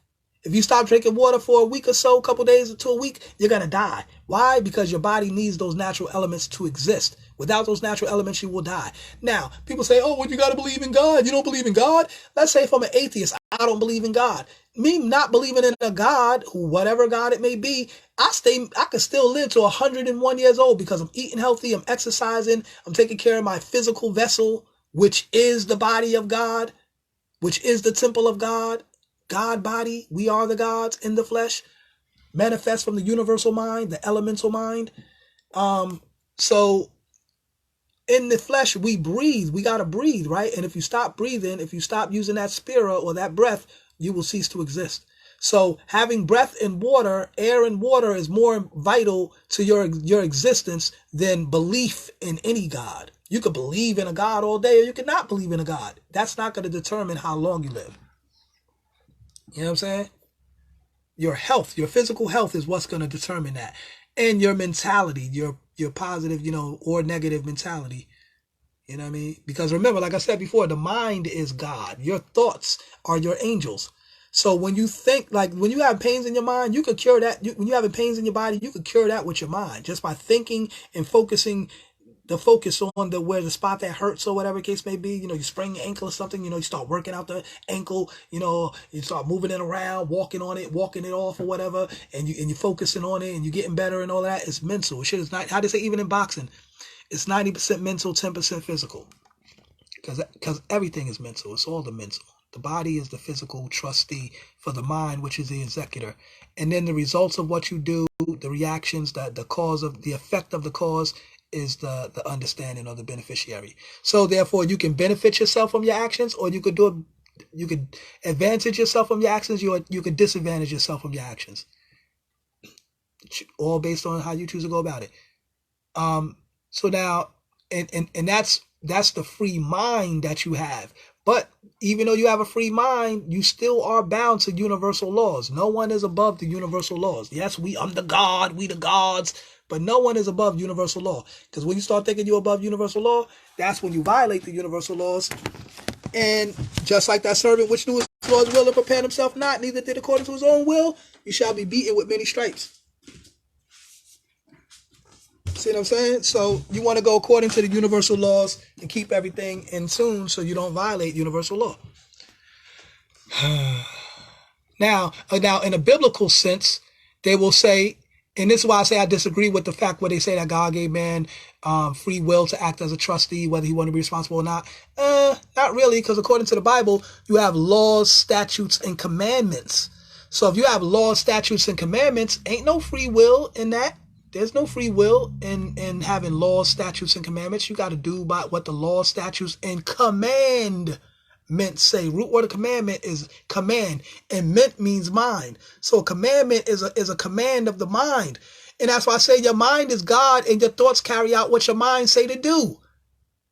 [SPEAKER 1] If you stop drinking water for a week or so, a couple days to a week, you're going to die. Why? Because your body needs those natural elements to exist. Without those natural elements, you will die. Now, people say, oh, well, you got to believe in God. You don't believe in God? Let's say if I'm an atheist, I don't believe in God. Me not believing in a God, whatever God it may be, I can still live to 101 years old because I'm eating healthy, I'm exercising, I'm taking care of my physical vessel, which is the body of God, which is the temple of God. God body, we are the gods in the flesh, manifest from the universal mind, the elemental mind. So in the flesh, we breathe. We got to breathe, right? And if you stop breathing, if you stop using that spira or that breath, you will cease to exist. So having breath and water, air and water is more vital to your existence than belief in any God. You could believe in a God all day, or you could not believe in a God. That's not going to determine how long you live. You know what I'm saying? Your health, your physical health is what's going to determine that. And your mentality, your positive, or negative mentality. You know what I mean? Because remember, like I said before, the mind is God. Your thoughts are your angels. So when you think, like when you have pains in your mind, you could cure that. When you're having pains in your body, you could cure that with your mind just by thinking and focusing the focus on where the spot that hurts or whatever the case may be. You sprain your ankle or something, you start working out the ankle, you start moving it around, walking on it, walking it off or whatever, and you're focusing on it and you're getting better and all that. It's mental. Shit is not, how they say, even in boxing, it's 90% mental, 10% physical. Because everything is mental. It's all the mental. The body is the physical trustee for the mind, which is the executor. And then the results of what you do, the reactions, the cause of the effect of the cause is the understanding of the beneficiary. So therefore, you can benefit yourself from your actions, or you could advantage yourself from your actions, you could disadvantage yourself from your actions. All based on how you choose to go about it. So now, and that's the free mind that you have. But even though you have a free mind, you still are bound to universal laws. No one is above the universal laws. Yes, I'm the God, we the gods, but no one is above universal law. Because when you start thinking you're above universal law, that's when you violate the universal laws. And just like that servant which knew his Lord's will and prepared himself not, neither did according to his own will, you shall be beaten with many stripes. See what I'm saying? So you want to go according to the universal laws and keep everything in tune so you don't violate universal law. Now, in a biblical sense, they will say, and this is why I say I disagree with the fact where they say that God gave man free will to act as a trustee, whether he wanted to be responsible or not. Not really, because according to the Bible, you have laws, statutes, and commandments. So if you have laws, statutes, and commandments, ain't no free will in that. There's no free will in having laws, statutes, and commandments. You got to do by what the laws, statutes, and commandments say. Root word of commandment is command, and ment means mind. So a commandment is a command of the mind. And that's why I say your mind is God, and your thoughts carry out what your mind say to do.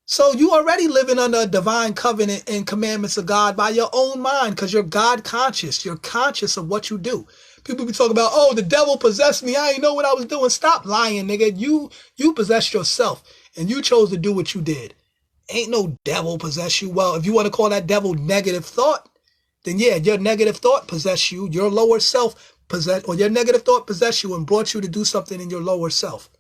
[SPEAKER 1] So you already living under a divine covenant and commandments of God by your own mind, because you're God conscious. You're conscious of what you do. People be talking about, oh, the devil possessed me. I ain't know what I was doing. Stop lying, nigga. You possessed yourself, and you chose to do what you did. Ain't no devil possess you. Well, if you want to call that devil negative thought, then yeah, your negative thought possess you. Your lower self possess, or your negative thought possess you and brought you to do something in your lower self.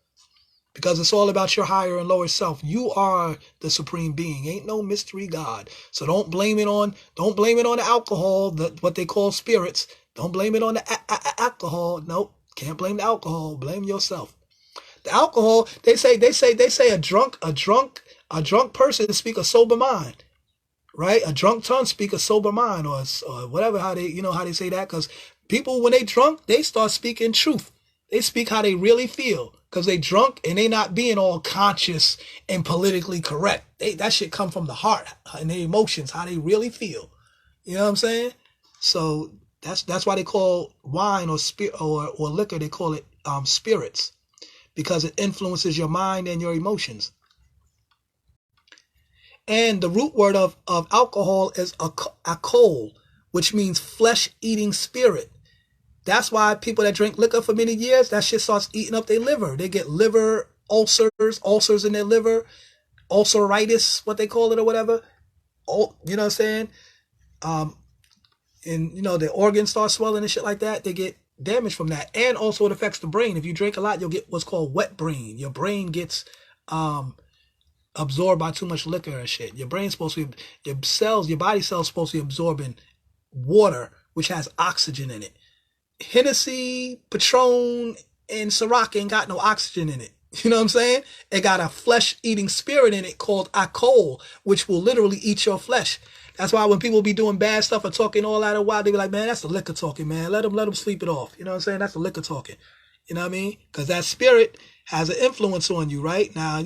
[SPEAKER 1] Because it's all about your higher and lower self. You are the supreme being. Ain't no mystery God. So don't blame it on the alcohol, what they call spirits. Don't blame it on the alcohol. Nope, can't blame the alcohol. Blame yourself. The alcohol, they say a drunk person speak a sober mind, right? A drunk tongue speak a sober mind, or whatever, how they say that. Because people, when they drunk, they start speaking truth. They speak how they really feel, because they drunk and they not being all conscious and politically correct. That shit come from the heart and their emotions, how they really feel. You know what I'm saying? So that's why they call wine or spirit or liquor, they call it spirits, because it influences your mind and your emotions. And the root word of alcohol is alcohol, which means flesh-eating spirit. That's why people that drink liquor for many years, that shit starts eating up their liver. They get liver ulcers in their liver, ulceritis, what they call it or whatever. You know what I'm saying? And their organs start swelling and shit like that. They get damage from that. And also it affects the brain. If you drink a lot, you'll get what's called wet brain. Your brain gets absorbed by too much liquor and shit. Your brain's supposed to be, your body cells supposed to be absorbing water, which has oxygen in it. Hennessy, Patron, and Ciroc ain't got no oxygen in it. You know what I'm saying? It got a flesh-eating spirit in it called alcohol, which will literally eat your flesh. That's why when people be doing bad stuff or talking all out of while, they be like, man, that's the liquor talking, man. Let them sleep it off. You know what I'm saying? That's the liquor talking. You know what I mean? Because that spirit has an influence on you, right? Now,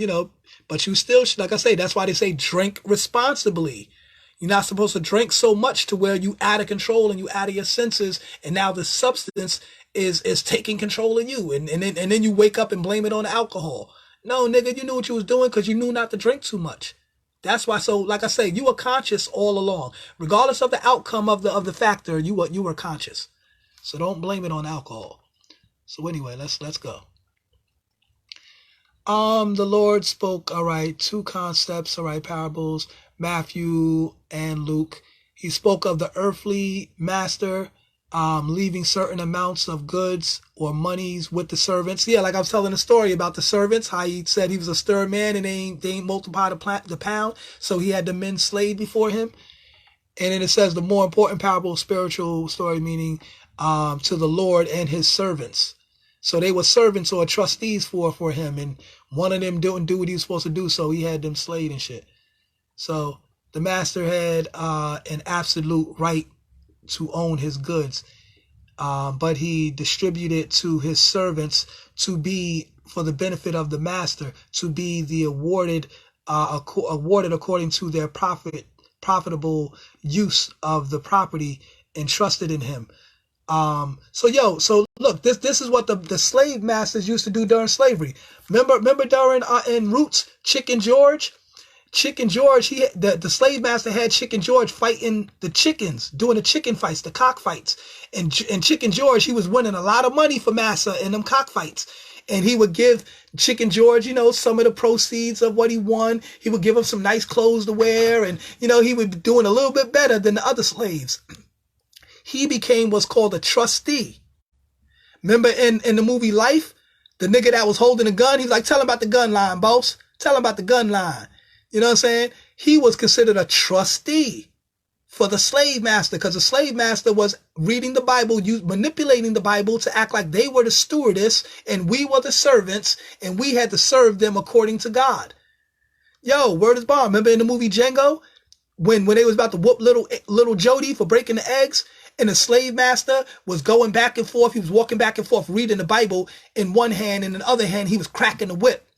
[SPEAKER 1] but you still, like I say, that's why they say drink responsibly. You're not supposed to drink so much to where you out of control and you out of your senses, and now the substance is taking control of you, and then you wake up and blame it on the alcohol. No, nigga, you knew what you was doing because you knew not to drink too much. That's why. So, like I say, you were conscious all along, regardless of the outcome of the factor. You were conscious. So don't blame it on alcohol. So anyway, let's go. The Lord spoke. All right, two concepts. All right, parables. Matthew and Luke. He spoke of the earthly master leaving certain amounts of goods or monies with the servants. Yeah, like I was telling a story about the servants, how he said he was a stir man and they ain't multiply the pound, so he had the men slaved before him. And then it says the more important parable, spiritual story, meaning to the Lord and his servants. So they were servants or trustees for him, and one of them didn't do what he was supposed to do, so he had them slaved and shit. So the master had an absolute right to own his goods, but he distributed to his servants to be for the benefit of the master, to be the awarded according to their profitable use of the property entrusted in him. So look, this is what the slave masters used to do during slavery. Remember during in Roots, Chicken George? Chicken George, the slave master had Chicken George fighting the chickens, doing the chicken fights, the cockfights. And Chicken George, he was winning a lot of money for Massa in them cockfights. And he would give Chicken George, some of the proceeds of what he won. He would give him some nice clothes to wear. And, he would be doing a little bit better than the other slaves. He became what's called a trustee. Remember in the movie Life, the nigga that was holding a gun, he's like, tell him about the gun line, boss. Tell him about the gun line. You know what I'm saying? He was considered a trustee for the slave master because the slave master was reading the Bible, manipulating the Bible to act like they were the stewardess and we were the servants and we had to serve them according to God. Yo, word is bond. Remember in the movie Django when they was about to whoop little Jody for breaking the eggs? And the slave master was going back and forth. He was walking back and forth, reading the Bible in one hand, and in the other hand, he was cracking the whip.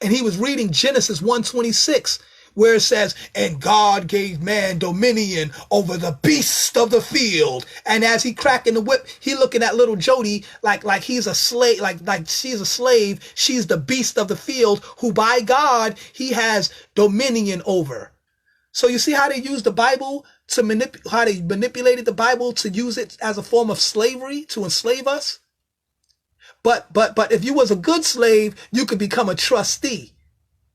[SPEAKER 1] And he was reading Genesis 1:26, where it says, and God gave man dominion over the beasts of the field. And as he cracking the whip, he looking at little Jody like he's a slave, like she's a slave. She's the beast of the field who by God, he has dominion over. So you see how they use the Bible to how they manipulated the Bible to use it as a form of slavery to enslave us. But if you was a good slave, you could become a trustee.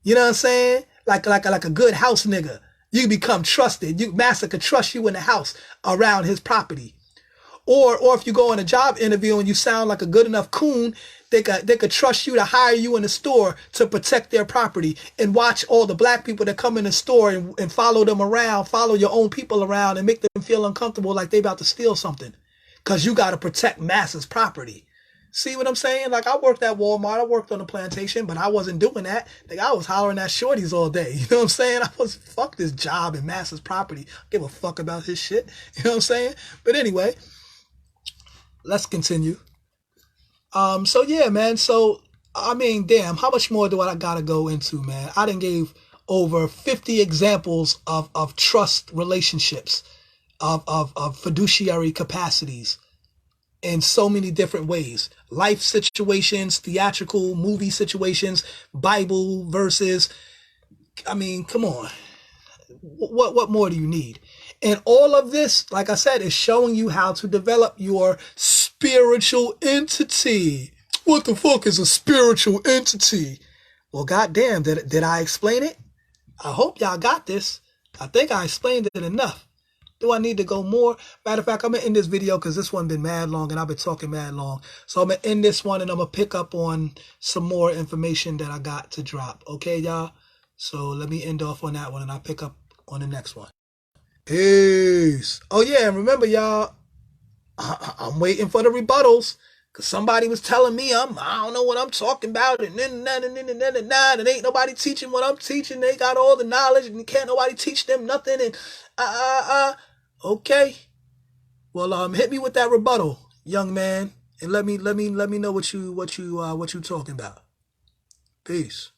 [SPEAKER 1] You know what I'm saying? Like a good house nigga. You become trusted. Master could trust you in the house around his property. Or if you go on a job interview and you sound like a good enough coon, they could trust you to hire you in the store to protect their property and watch all the black people that come in the store and follow them around, follow your own people around and make them feel uncomfortable like they about to steal something. Because you got to protect Master's property. See what I'm saying? Like I worked at Walmart, I worked on the plantation, but I wasn't doing that. Like I was hollering at shorties all day. You know what I'm saying? Fuck this job and Master's property. I give a fuck about his shit. You know what I'm saying? But anyway, let's continue. So yeah, man. So, I mean, damn, how much more do I gotta go into, man? I done gave over 50 examples of trust relationships, of fiduciary capacities in so many different ways. Life situations, theatrical movie situations, Bible verses. I mean, come on. What more do you need? And all of this, like I said, is showing you how to develop your spiritual entity. What the fuck is a spiritual entity? Well, goddamn, did I explain it? I hope y'all got this. I think I explained it enough. Do I need to go more? Matter of fact, I'm going to end this video because this one been mad long and I've been talking mad long. So I'm going to end this one and I'm going to pick up on some more information that I got to drop. Okay, y'all? So let me end off on that one and I'll pick up on the next one. Peace. Oh, yeah, and remember, y'all, I'm waiting for the rebuttals because somebody was telling me I don't know what I'm talking about and then and ain't nobody teaching what I'm teaching. They got all the knowledge and can't nobody teach them nothing and okay. Well, hit me with that rebuttal, young man, and let me know what you talking about. Peace.